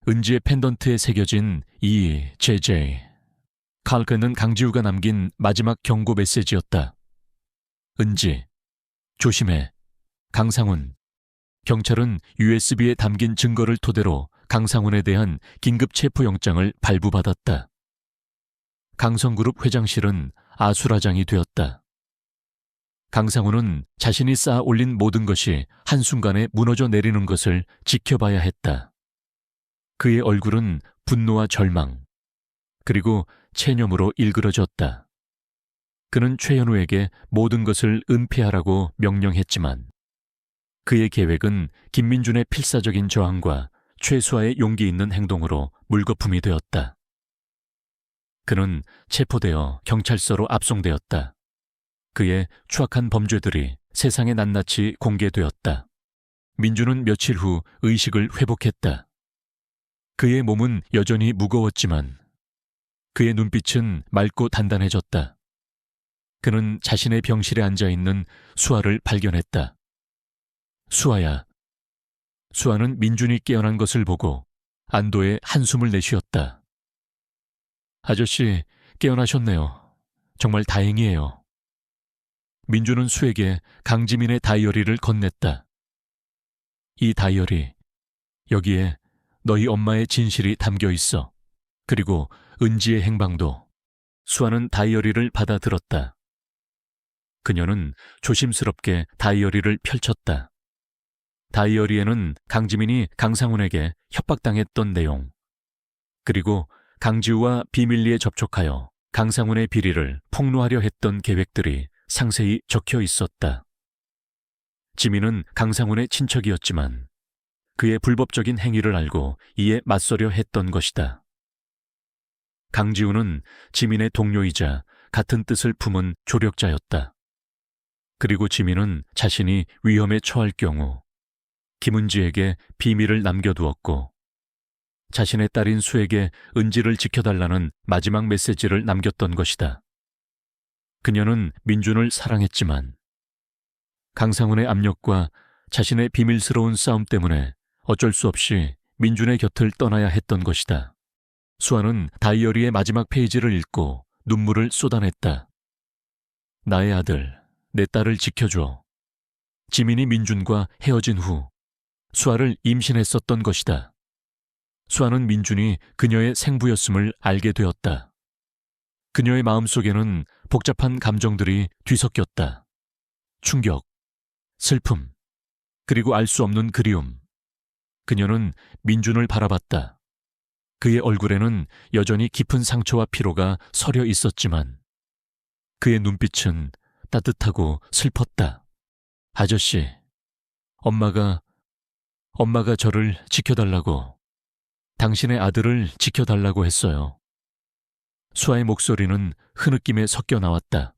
은지의 펜던트에 새겨진 JJ. 칼크는 강지우가 남긴 마지막 경고 메시지였다. 은지, 조심해. 강상훈. 경찰은 USB에 담긴 증거를 토대로 강상훈에 대한 긴급 체포영장을 발부받았다. 강성그룹 회장실은 아수라장이 되었다. 강상훈은 자신이 쌓아 올린 모든 것이 한순간에 무너져 내리는 것을 지켜봐야 했다. 그의 얼굴은 분노와 절망, 그리고 체념으로 일그러졌다. 그는 최현우에게 모든 것을 은폐하라고 명령했지만 그의 계획은 김민준의 필사적인 저항과 최수아의 용기 있는 행동으로 물거품이 되었다. 그는 체포되어 경찰서로 압송되었다. 그의 추악한 범죄들이 세상에 낱낱이 공개되었다. 민준은 며칠 후 의식을 회복했다. 그의 몸은 여전히 무거웠지만 그의 눈빛은 맑고 단단해졌다. 그는 자신의 병실에 앉아있는 수아를 발견했다. 수아야. 수아는 민준이 깨어난 것을 보고 안도의 한숨을 내쉬었다. 아저씨, 깨어나셨네요. 정말 다행이에요. 민준은 수에게 강지민의 다이어리를 건넸다. 이 다이어리, 여기에 너희 엄마의 진실이 담겨 있어. 그리고 은지의 행방도. 수아는 다이어리를 받아들었다. 그녀는 조심스럽게 다이어리를 펼쳤다. 다이어리에는 강지민이 강상훈에게 협박당했던 내용, 그리고 강지우와 비밀리에 접촉하여 강상훈의 비리를 폭로하려 했던 계획들이 상세히 적혀 있었다. 지민은 강상훈의 친척이었지만 그의 불법적인 행위를 알고 이에 맞서려 했던 것이다. 강지우는 지민의 동료이자 같은 뜻을 품은 조력자였다. 그리고 지민은 자신이 위험에 처할 경우 김은지에게 비밀을 남겨두었고 자신의 딸인 수에게 은지를 지켜달라는 마지막 메시지를 남겼던 것이다. 그녀는 민준을 사랑했지만 강상훈의 압력과 자신의 비밀스러운 싸움 때문에 어쩔 수 없이 민준의 곁을 떠나야 했던 것이다. 수아는 다이어리의 마지막 페이지를 읽고 눈물을 쏟아냈다. 나의 아들, 내 딸을 지켜줘. 지민이 민준과 헤어진 후 수아를 임신했었던 것이다. 수아는 민준이 그녀의 생부였음을 알게 되었다. 그녀의 마음속에는 복잡한 감정들이 뒤섞였다. 충격, 슬픔, 그리고 알 수 없는 그리움. 그녀는 민준을 바라봤다. 그의 얼굴에는 여전히 깊은 상처와 피로가 서려 있었지만 그의 눈빛은 따뜻하고 슬펐다. 아저씨, 엄마가 저를 지켜달라고, 당신의 아들을 지켜달라고 했어요. 수아의 목소리는 흐느낌에 섞여 나왔다.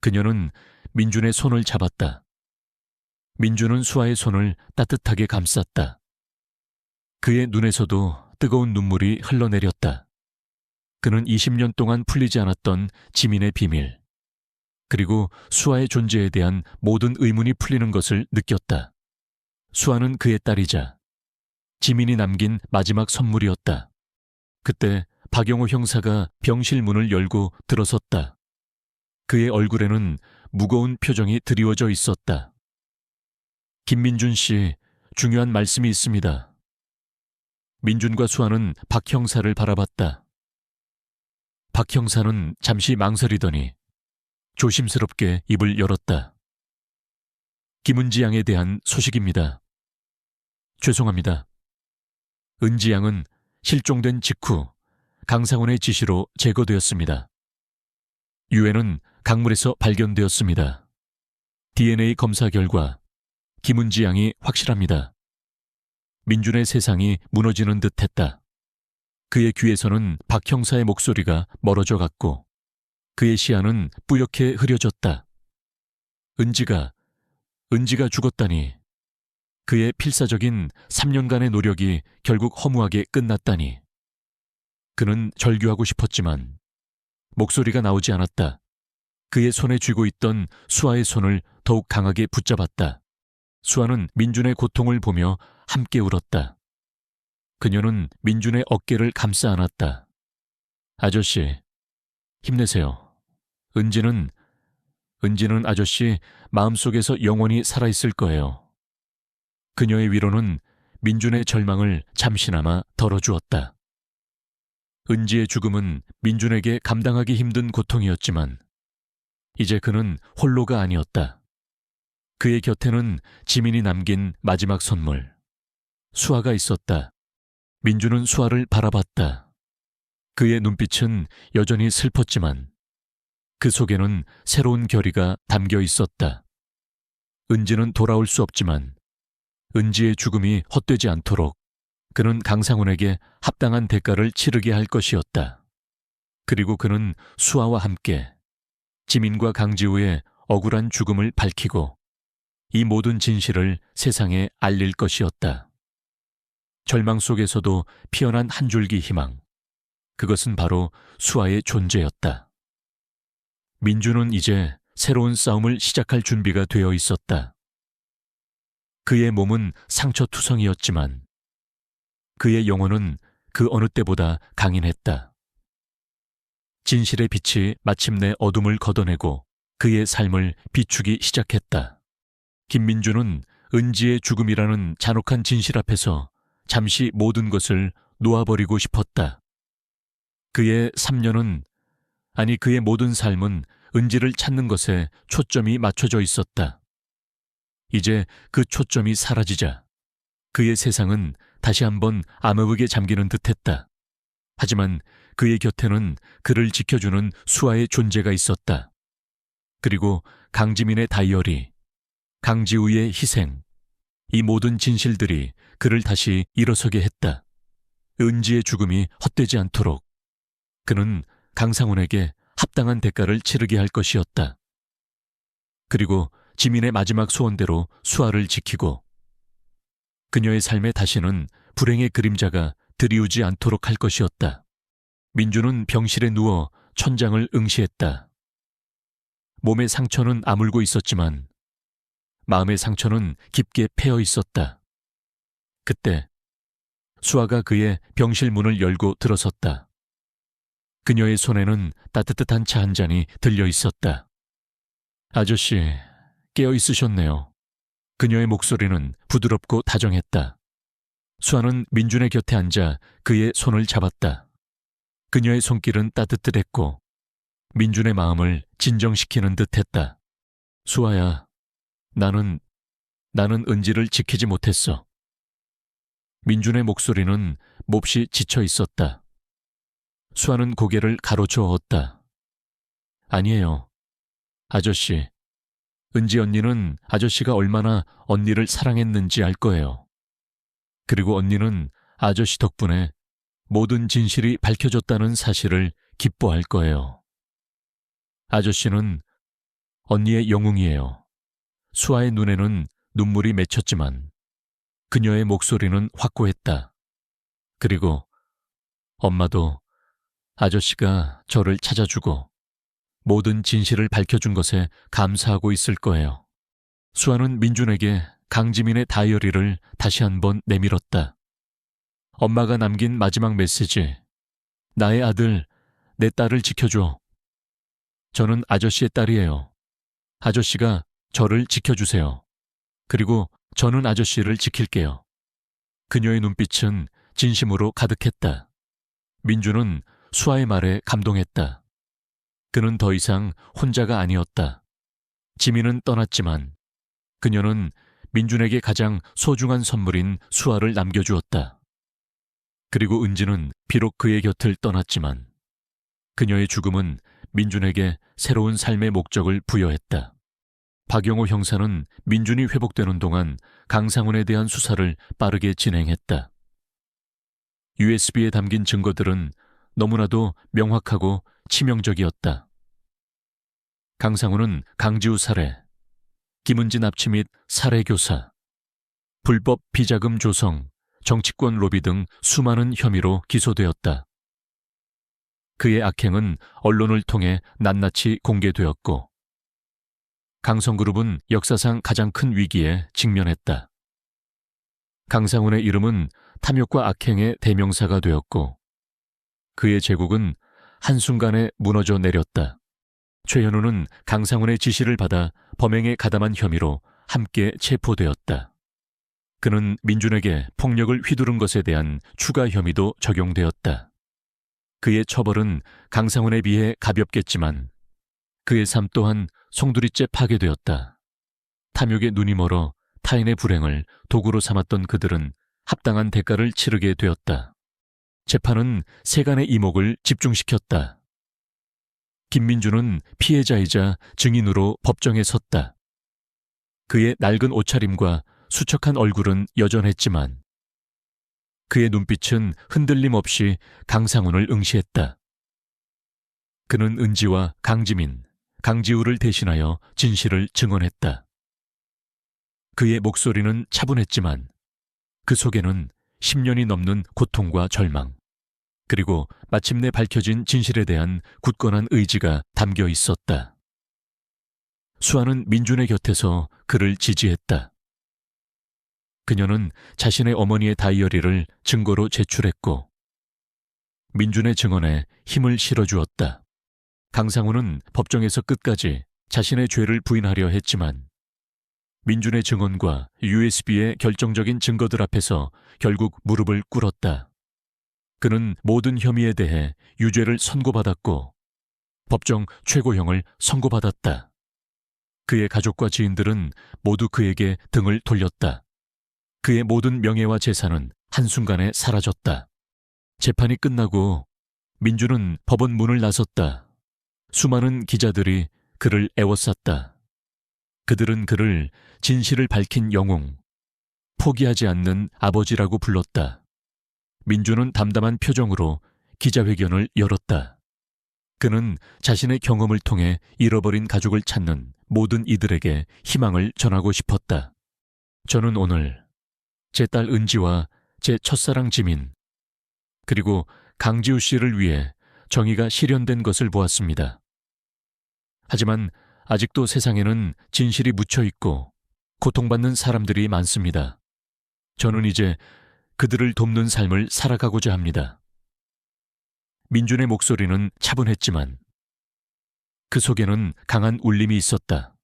그녀는 민준의 손을 잡았다. 민준은 수아의 손을 따뜻하게 감쌌다. 그의 눈에서도 뜨거운 눈물이 흘러내렸다. 그는 20년 동안 풀리지 않았던 지민의 비밀, 그리고 수아의 존재에 대한 모든 의문이 풀리는 것을 느꼈다. 수아는 그의 딸이자 지민이 남긴 마지막 선물이었다. 그때 박영호 형사가 병실 문을 열고 들어섰다. 그의 얼굴에는 무거운 표정이 드리워져 있었다. 김민준 씨, 중요한 말씀이 있습니다. 민준과 수아는 박 형사를 바라봤다. 박 형사는 잠시 망설이더니 조심스럽게 입을 열었다. 김은지 양에 대한 소식입니다. 죄송합니다. 은지 양은 실종된 직후 강상훈의 지시로 제거되었습니다. 유해는 강물에서 발견되었습니다. DNA 검사 결과 김은지 양이 확실합니다. 민준의 세상이 무너지는 듯했다. 그의 귀에서는 박 형사의 목소리가 멀어져 갔고 그의 시야는 뿌옇게 흐려졌다. 은지가 죽었다니. 그의 필사적인 3년간의 노력이 결국 허무하게 끝났다니. 그는 절규하고 싶었지만 목소리가 나오지 않았다. 그의 손에 쥐고 있던 수아의 손을 더욱 강하게 붙잡았다. 수아는 민준의 고통을 보며 함께 울었다. 그녀는 민준의 어깨를 감싸 안았다. 아저씨, 힘내세요. 은지는 아저씨 마음속에서 영원히 살아있을 거예요. 그녀의 위로는 민준의 절망을 잠시나마 덜어주었다. 은지의 죽음은 민준에게 감당하기 힘든 고통이었지만 이제 그는 홀로가 아니었다. 그의 곁에는 지민이 남긴 마지막 선물, 수아가 있었다. 민준은 수아를 바라봤다. 그의 눈빛은 여전히 슬펐지만 그 속에는 새로운 결의가 담겨 있었다. 은지는 돌아올 수 없지만 은지의 죽음이 헛되지 않도록 그는 강상훈에게 합당한 대가를 치르게 할 것이었다. 그리고 그는 수아와 함께 지민과 강지우의 억울한 죽음을 밝히고 이 모든 진실을 세상에 알릴 것이었다. 절망 속에서도 피어난 한 줄기 희망. 그것은 바로 수아의 존재였다. 민준은 이제 새로운 싸움을 시작할 준비가 되어 있었다. 그의 몸은 상처투성이었지만 그의 영혼은 그 어느 때보다 강인했다. 진실의 빛이 마침내 어둠을 걷어내고 그의 삶을 비추기 시작했다. 김민준은 은지의 죽음이라는 잔혹한 진실 앞에서 잠시 모든 것을 놓아버리고 싶었다. 그의 3년은, 아니 그의 모든 삶은 은지를 찾는 것에 초점이 맞춰져 있었다. 이제 그 초점이 사라지자 그의 세상은 다시 한번 암흑에 잠기는 듯했다. 하지만 그의 곁에는 그를 지켜주는 수아의 존재가 있었다. 그리고 강지민의 다이어리, 강지우의 희생, 이 모든 진실들이 그를 다시 일어서게 했다. 은지의 죽음이 헛되지 않도록 그는 강상훈에게 합당한 대가를 치르게 할 것이었다. 그리고 지민의 마지막 소원대로 수아를 지키고 그녀의 삶에 다시는 불행의 그림자가 드리우지 않도록 할 것이었다. 민주는 병실에 누워 천장을 응시했다. 몸의 상처는 아물고 있었지만 마음의 상처는 깊게 패여 있었다. 그때 수아가 그의 병실 문을 열고 들어섰다. 그녀의 손에는 따뜻한 차 한 잔이 들려 있었다. 아저씨, 깨어 있으셨네요. 그녀의 목소리는 부드럽고 다정했다. 수아는 민준의 곁에 앉아 그의 손을 잡았다. 그녀의 손길은 따뜻했고 민준의 마음을 진정시키는 듯했다. 수아야, 나는 은지를 지키지 못했어. 민준의 목소리는 몹시 지쳐 있었다. 수아는 고개를 가로저었다. 아니에요. 아저씨, 은지 언니는 아저씨가 얼마나 언니를 사랑했는지 알 거예요. 그리고 언니는 아저씨 덕분에 모든 진실이 밝혀졌다는 사실을 기뻐할 거예요. 아저씨는 언니의 영웅이에요. 수아의 눈에는 눈물이 맺혔지만 그녀의 목소리는 확고했다. 그리고 엄마도 아저씨가 저를 찾아주고 모든 진실을 밝혀준 것에 감사하고 있을 거예요. 수아는 민준에게 강지민의 다이어리를 다시 한번 내밀었다. 엄마가 남긴 마지막 메시지. 나의 아들, 내 딸을 지켜줘. 저는 아저씨의 딸이에요. 아저씨가 저를 지켜주세요. 그리고 저는 아저씨를 지킬게요. 그녀의 눈빛은 진심으로 가득했다. 민주는 수아의 말에 감동했다. 그는 더 이상 혼자가 아니었다. 지민은 떠났지만 그녀는 민준에게 가장 소중한 선물인 수아를 남겨주었다. 그리고 은지는 비록 그의 곁을 떠났지만 그녀의 죽음은 민준에게 새로운 삶의 목적을 부여했다. 박영호 형사는 민준이 회복되는 동안 강상훈에 대한 수사를 빠르게 진행했다. USB에 담긴 증거들은 너무나도 명확하고 치명적이었다. 강상훈은 강지우 살해, 김은지 납치 및 살해 교사, 불법 비자금 조성, 정치권 로비 등 수많은 혐의로 기소되었다. 그의 악행은 언론을 통해 낱낱이 공개되었고 강성그룹은 역사상 가장 큰 위기에 직면했다. 강상훈의 이름은 탐욕과 악행의 대명사가 되었고 그의 제국은 한순간에 무너져 내렸다. 최현우는 강상훈의 지시를 받아 범행에 가담한 혐의로 함께 체포되었다. 그는 민준에게 폭력을 휘두른 것에 대한 추가 혐의도 적용되었다. 그의 처벌은 강상훈에 비해 가볍겠지만 그의 삶 또한 송두리째 파괴되었다. 탐욕에 눈이 멀어 타인의 불행을 도구로 삼았던 그들은 합당한 대가를 치르게 되었다. 재판은 세간의 이목을 집중시켰다. 김민주는 피해자이자 증인으로 법정에 섰다. 그의 낡은 옷차림과 수척한 얼굴은 여전했지만 그의 눈빛은 흔들림 없이 강상훈을 응시했다. 그는 은지와 강지민, 강지우를 대신하여 진실을 증언했다. 그의 목소리는 차분했지만 그 속에는 10년이 넘는 고통과 절망, 그리고 마침내 밝혀진 진실에 대한 굳건한 의지가 담겨 있었다. 수아는 민준의 곁에서 그를 지지했다. 그녀는 자신의 어머니의 다이어리를 증거로 제출했고 민준의 증언에 힘을 실어주었다. 강상훈은 법정에서 끝까지 자신의 죄를 부인하려 했지만 민준의 증언과 USB의 결정적인 증거들 앞에서 결국 무릎을 꿇었다. 그는 모든 혐의에 대해 유죄를 선고받았고 법정 최고형을 선고받았다. 그의 가족과 지인들은 모두 그에게 등을 돌렸다. 그의 모든 명예와 재산은 한순간에 사라졌다. 재판이 끝나고 민주는 법원 문을 나섰다. 수많은 기자들이 그를 애워쌌다. 그들은 그를 진실을 밝힌 영웅, 포기하지 않는 아버지라고 불렀다. 민주는 담담한 표정으로 기자회견을 열었다. 그는 자신의 경험을 통해 잃어버린 가족을 찾는 모든 이들에게 희망을 전하고 싶었다. 저는 오늘 제 딸 은지와 제 첫사랑 지민, 그리고 강지우 씨를 위해 정의가 실현된 것을 보았습니다. 하지만 아직도 세상에는 진실이 묻혀 있고 고통받는 사람들이 많습니다. 저는 이제 그들을 돕는 삶을 살아가고자 합니다. 민준의 목소리는 차분했지만 그 속에는 강한 울림이 있었다.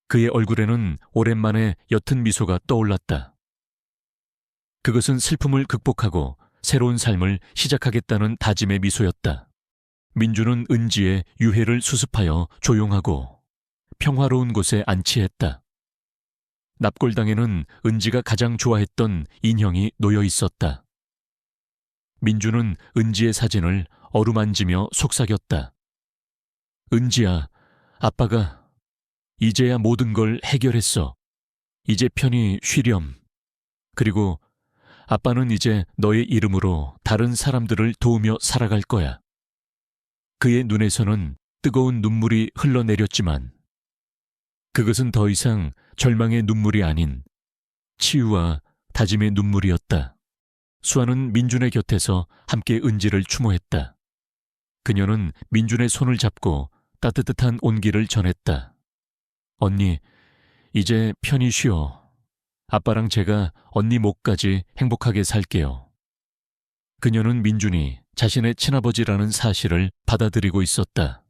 그의 얼굴에는 오랜만에 옅은 미소가 떠올랐다. 그것은 슬픔을 극복하고 새로운 삶을 시작하겠다는 다짐의 미소였다. 민주는 은지의 유해를 수습하여 조용하고 평화로운 곳에 안치했다. 납골당에는 은지가 가장 좋아했던 인형이 놓여 있었다. 민주는 은지의 사진을 어루만지며 속삭였다. 은지야, 아빠가 이제야 모든 걸 해결했어. 이제 편히 쉬렴. 그리고 아빠는 이제 너의 이름으로 다른 사람들을 도우며 살아갈 거야. 그의 눈에서는 뜨거운 눈물이 흘러내렸지만 그것은 더 이상 절망의 눈물이 아닌 치유와 다짐의 눈물이었다. 수아는 민준의 곁에서 함께 은지를 추모했다. 그녀는 민준의 손을 잡고 따뜻한 온기를 전했다. 언니, 이제 편히 쉬어. 아빠랑 제가 언니 목까지 행복하게 살게요. 그녀는 민준이 자신의 친아버지라는 사실을 받아들이고 있었다.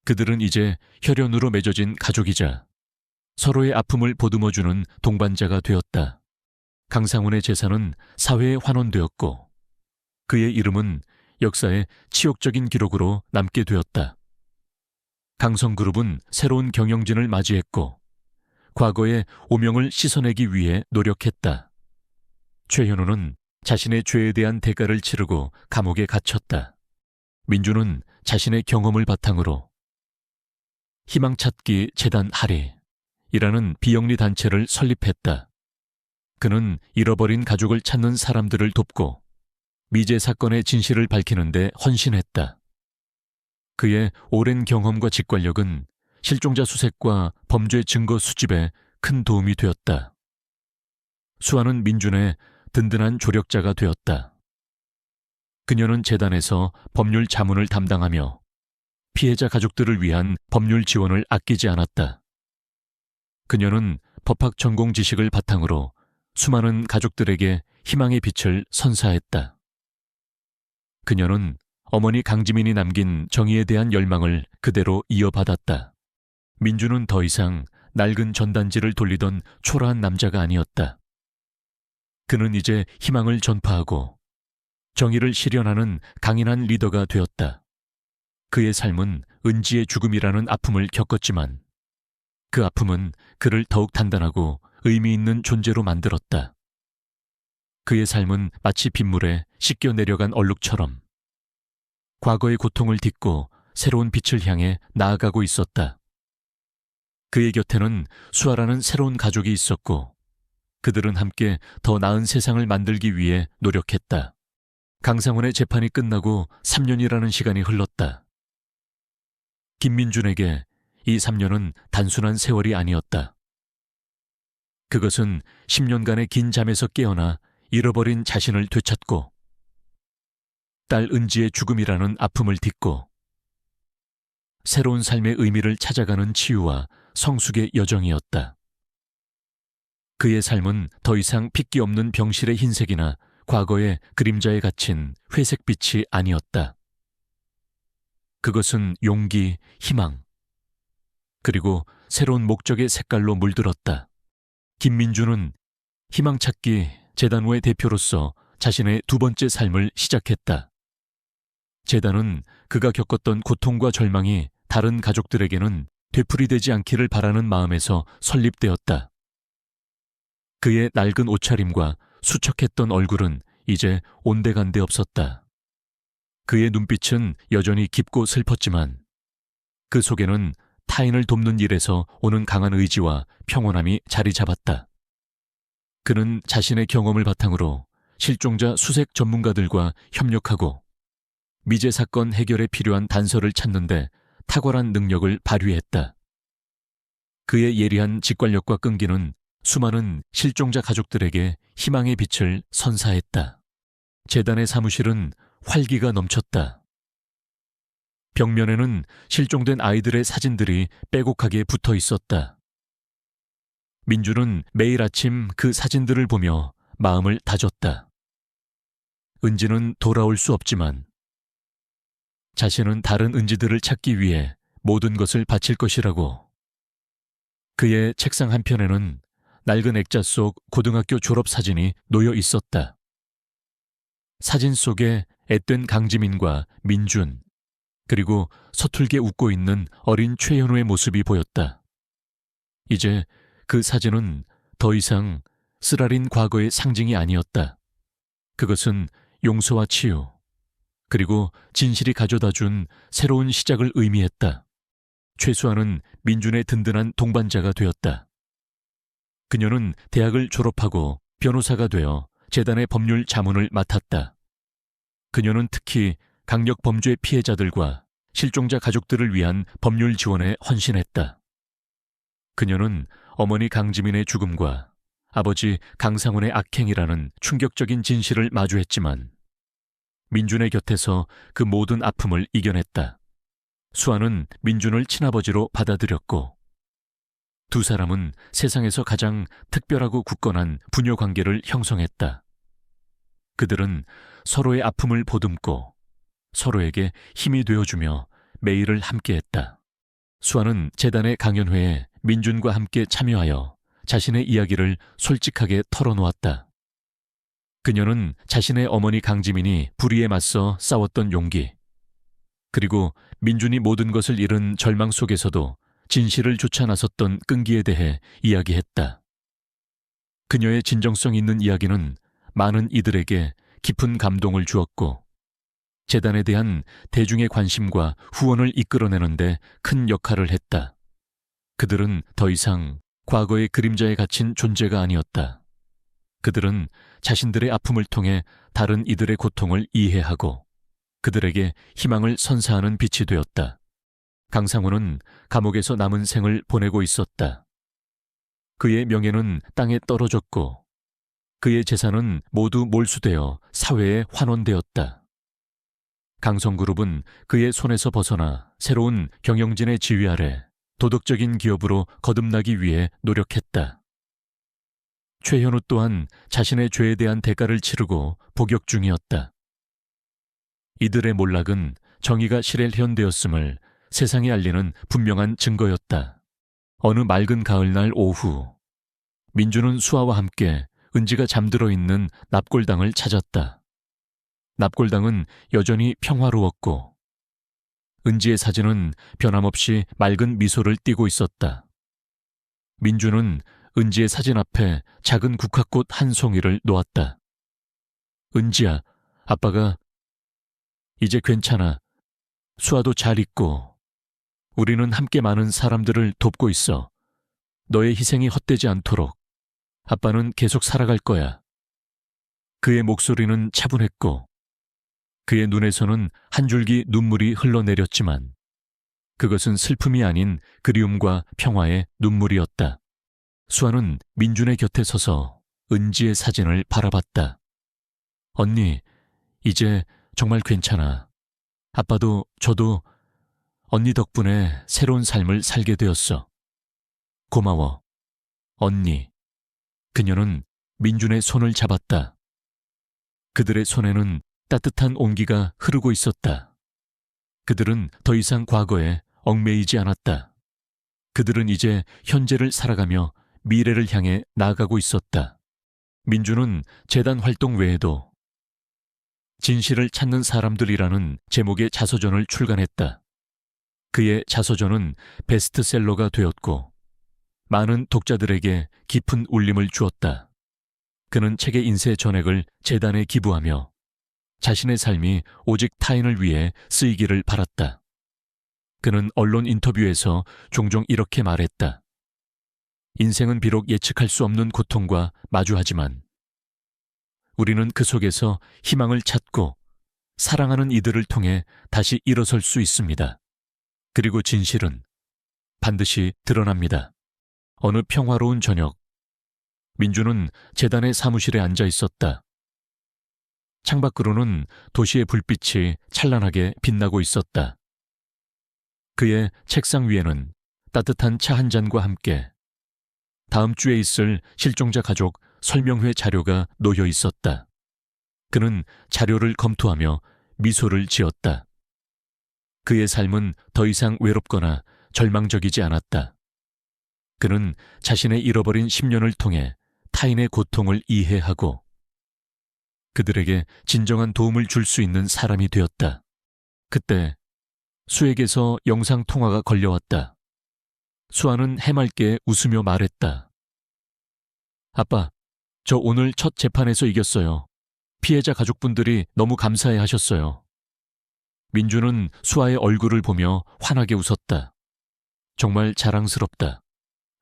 그들은 이제 혈연으로 맺어진 가족이자 서로의 아픔을 보듬어주는 동반자가 되었다. 강상훈의 재산은 사회에 환원되었고 그의 이름은 역사의 치욕적인 기록으로 남게 되었다. 강성그룹은 새로운 경영진을 맞이했고 과거의 오명을 씻어내기 위해 노력했다. 최현우는 자신의 죄에 대한 대가를 치르고 감옥에 갇혔다. 민주는 자신의 경험을 바탕으로 희망찾기 재단 하리이라는 비영리 단체를 설립했다. 그는 잃어버린 가족을 찾는 사람들을 돕고 미제 사건의 진실을 밝히는 데 헌신했다. 그의 오랜 경험과 직관력은 실종자 수색과 범죄 증거 수집에 큰 도움이 되었다. 수아는 민준의 든든한 조력자가 되었다. 그녀는 재단에서 법률 자문을 담당하며 피해자 가족들을 위한 법률 지원을 아끼지 않았다. 그녀는 법학 전공 지식을 바탕으로 수많은 가족들에게 희망의 빛을 선사했다. 그녀는 어머니 강지민이 남긴 정의에 대한 열망을 그대로 이어받았다. 민주는 더 이상 낡은 전단지를 돌리던 초라한 남자가 아니었다. 그는 이제 희망을 전파하고 정의를 실현하는 강인한 리더가 되었다. 그의 삶은 은지의 죽음이라는 아픔을 겪었지만 그 아픔은 그를 더욱 단단하고 의미 있는 존재로 만들었다. 그의 삶은 마치 빗물에 씻겨 내려간 얼룩처럼 과거의 고통을 딛고 새로운 빛을 향해 나아가고 있었다. 그의 곁에는 수아라는 새로운 가족이 있었고 그들은 함께 더 나은 세상을 만들기 위해 노력했다. 강상훈의 재판이 끝나고 3년이라는 시간이 흘렀다. 김민준에게 이 3년은 단순한 세월이 아니었다. 그것은 10년간의 긴 잠에서 깨어나 잃어버린 자신을 되찾고 딸 은지의 죽음이라는 아픔을 딛고 새로운 삶의 의미를 찾아가는 치유와 성숙의 여정이었다. 그의 삶은 더 이상 핏기 없는 병실의 흰색이나 과거의 그림자에 갇힌 회색빛이 아니었다. 그것은 용기, 희망, 그리고 새로운 목적의 색깔로 물들었다. 김민주는 희망찾기 재단의 대표로서 자신의 두 번째 삶을 시작했다. 재단은 그가 겪었던 고통과 절망이 다른 가족들에게는 되풀이되지 않기를 바라는 마음에서 설립되었다. 그의 낡은 옷차림과 수척했던 얼굴은 이제 온데간데 없었다. 그의 눈빛은 여전히 깊고 슬펐지만 그 속에는 타인을 돕는 일에서 오는 강한 의지와 평온함이 자리 잡았다. 그는 자신의 경험을 바탕으로 실종자 수색 전문가들과 협력하고 미제 사건 해결에 필요한 단서를 찾는데 탁월한 능력을 발휘했다. 그의 예리한 직관력과 끈기는 수많은 실종자 가족들에게 희망의 빛을 선사했다. 재단의 사무실은 활기가 넘쳤다. 벽면에는 실종된 아이들의 사진들이 빼곡하게 붙어 있었다. 민주는 매일 아침 그 사진들을 보며 마음을 다졌다. 은지는 돌아올 수 없지만 자신은 다른 은지들을 찾기 위해 모든 것을 바칠 것이라고. 그의 책상 한편에는 낡은 액자 속 고등학교 졸업 사진이 놓여 있었다. 사진 속에 앳된 강지민과 민준, 그리고 서툴게 웃고 있는 어린 최현우의 모습이 보였다. 이제 그 사진은 더 이상 쓰라린 과거의 상징이 아니었다. 그것은 용서와 치유, 그리고 진실이 가져다준 새로운 시작을 의미했다. 최수아는 민준의 든든한 동반자가 되었다. 그녀는 대학을 졸업하고 변호사가 되어 재단의 법률 자문을 맡았다. 그녀는 특히 강력 범죄 피해자들과 실종자 가족들을 위한 법률 지원에 헌신했다. 그녀는 어머니 강지민의 죽음과 아버지 강상훈의 악행이라는 충격적인 진실을 마주했지만 민준의 곁에서 그 모든 아픔을 이겨냈다. 수아는 민준을 친아버지로 받아들였고 두 사람은 세상에서 가장 특별하고 굳건한 부녀 관계를 형성했다. 그들은 서로의 아픔을 보듬고 서로에게 힘이 되어주며 매일을 함께했다. 수아는 재단의 강연회에 민준과 함께 참여하여 자신의 이야기를 솔직하게 털어놓았다. 그녀는 자신의 어머니 강지민이 불의에 맞서 싸웠던 용기, 그리고 민준이 모든 것을 잃은 절망 속에서도 진실을 쫓아 나섰던 끈기에 대해 이야기했다. 그녀의 진정성 있는 이야기는 많은 이들에게 깊은 감동을 주었고 재단에 대한 대중의 관심과 후원을 이끌어내는데 큰 역할을 했다. 그들은 더 이상 과거의 그림자에 갇힌 존재가 아니었다. 그들은 자신들의 아픔을 통해 다른 이들의 고통을 이해하고 그들에게 희망을 선사하는 빛이 되었다. 강상훈은 감옥에서 남은 생을 보내고 있었다. 그의 명예는 땅에 떨어졌고 그의 재산은 모두 몰수되어 사회에 환원되었다. 강성그룹은 그의 손에서 벗어나 새로운 경영진의 지휘 아래 도덕적인 기업으로 거듭나기 위해 노력했다. 최현우 또한 자신의 죄에 대한 대가를 치르고 복역 중이었다. 이들의 몰락은 정의가 실현되었음을 세상에 알리는 분명한 증거였다. 어느 맑은 가을날 오후, 민주는 수아와 함께 은지가 잠들어 있는 납골당을 찾았다. 납골당은 여전히 평화로웠고 은지의 사진은 변함없이 맑은 미소를 띠고 있었다. 민주는 은지의 사진 앞에 작은 국화꽃 한 송이를 놓았다. 은지야, 아빠가 이제 괜찮아. 수아도 잘 있고 우리는 함께 많은 사람들을 돕고 있어. 너의 희생이 헛되지 않도록 아빠는 계속 살아갈 거야. 그의 목소리는 차분했고 그의 눈에서는 한 줄기 눈물이 흘러내렸지만 그것은 슬픔이 아닌 그리움과 평화의 눈물이었다. 수아는 민준의 곁에 서서 은지의 사진을 바라봤다. 언니, 이제 정말 괜찮아. 아빠도 저도 언니 덕분에 새로운 삶을 살게 되었어. 고마워. 언니. 그녀는 민준의 손을 잡았다. 그들의 손에는 따뜻한 온기가 흐르고 있었다. 그들은 더 이상 과거에 얽매이지 않았다. 그들은 이제 현재를 살아가며 미래를 향해 나아가고 있었다. 민주는 재단 활동 외에도 진실을 찾는 사람들이라는 제목의 자서전을 출간했다. 그의 자서전은 베스트셀러가 되었고 많은 독자들에게 깊은 울림을 주었다. 그는 책의 인쇄 전액을 재단에 기부하며 자신의 삶이 오직 타인을 위해 쓰이기를 바랐다. 그는 언론 인터뷰에서 종종 이렇게 말했다. 인생은 비록 예측할 수 없는 고통과 마주하지만 우리는 그 속에서 희망을 찾고 사랑하는 이들을 통해 다시 일어설 수 있습니다. 그리고 진실은 반드시 드러납니다. 어느 평화로운 저녁, 민주는 재단의 사무실에 앉아 있었다. 창밖으로는 도시의 불빛이 찬란하게 빛나고 있었다. 그의 책상 위에는 따뜻한 차 한 잔과 함께 다음 주에 있을 실종자 가족 설명회 자료가 놓여 있었다. 그는 자료를 검토하며 미소를 지었다. 그의 삶은 더 이상 외롭거나 절망적이지 않았다. 그는 자신의 잃어버린 10년을 통해 타인의 고통을 이해하고 그들에게 진정한 도움을 줄 수 있는 사람이 되었다. 그때 수에게서 영상통화가 걸려왔다. 수아는 해맑게 웃으며 말했다. 아빠, 저 오늘 첫 재판에서 이겼어요. 피해자 가족분들이 너무 감사해 하셨어요. 민주는 수아의 얼굴을 보며 환하게 웃었다. 정말 자랑스럽다.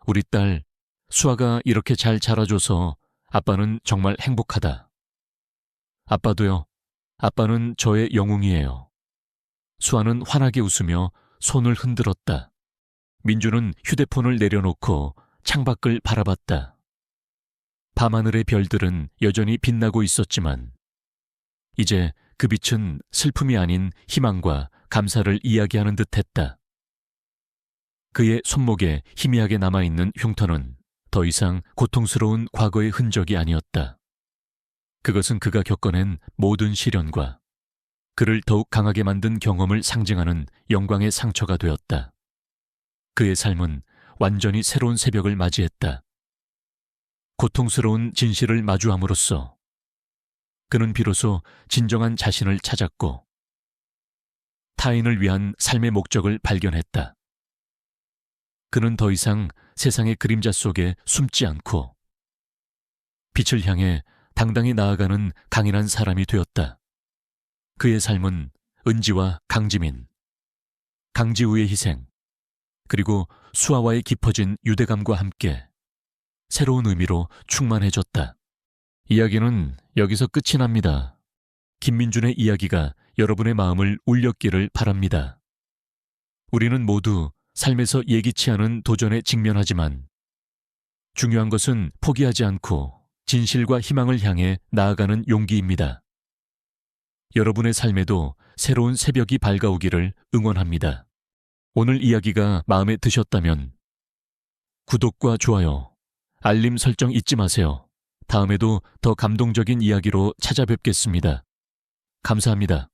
우리 딸 수아가 이렇게 잘 자라줘서 아빠는 정말 행복하다. 아빠도요. 아빠는 저의 영웅이에요. 수아는 환하게 웃으며 손을 흔들었다. 민주는 휴대폰을 내려놓고 창밖을 바라봤다. 밤하늘의 별들은 여전히 빛나고 있었지만 이제 그 빛은 슬픔이 아닌 희망과 감사를 이야기하는 듯했다. 그의 손목에 희미하게 남아있는 흉터는 더 이상 고통스러운 과거의 흔적이 아니었다. 그것은 그가 겪어낸 모든 시련과 그를 더욱 강하게 만든 경험을 상징하는 영광의 상처가 되었다. 그의 삶은 완전히 새로운 새벽을 맞이했다. 고통스러운 진실을 마주함으로써 그는 비로소 진정한 자신을 찾았고 타인을 위한 삶의 목적을 발견했다. 그는 더 이상 세상의 그림자 속에 숨지 않고 빛을 향해 당당히 나아가는 강인한 사람이 되었다. 그의 삶은 은지와 강지민, 강지우의 희생, 그리고 수아와의 깊어진 유대감과 함께 새로운 의미로 충만해졌다. 이야기는 여기서 끝이 납니다. 김민준의 이야기가 여러분의 마음을 울렸기를 바랍니다. 우리는 모두 삶에서 예기치 않은 도전에 직면하지만 중요한 것은 포기하지 않고 진실과 희망을 향해 나아가는 용기입니다. 여러분의 삶에도 새로운 새벽이 밝아오기를 응원합니다. 오늘 이야기가 마음에 드셨다면 구독과 좋아요, 알림 설정 잊지 마세요. 다음에도 더 감동적인 이야기로 찾아뵙겠습니다. 감사합니다.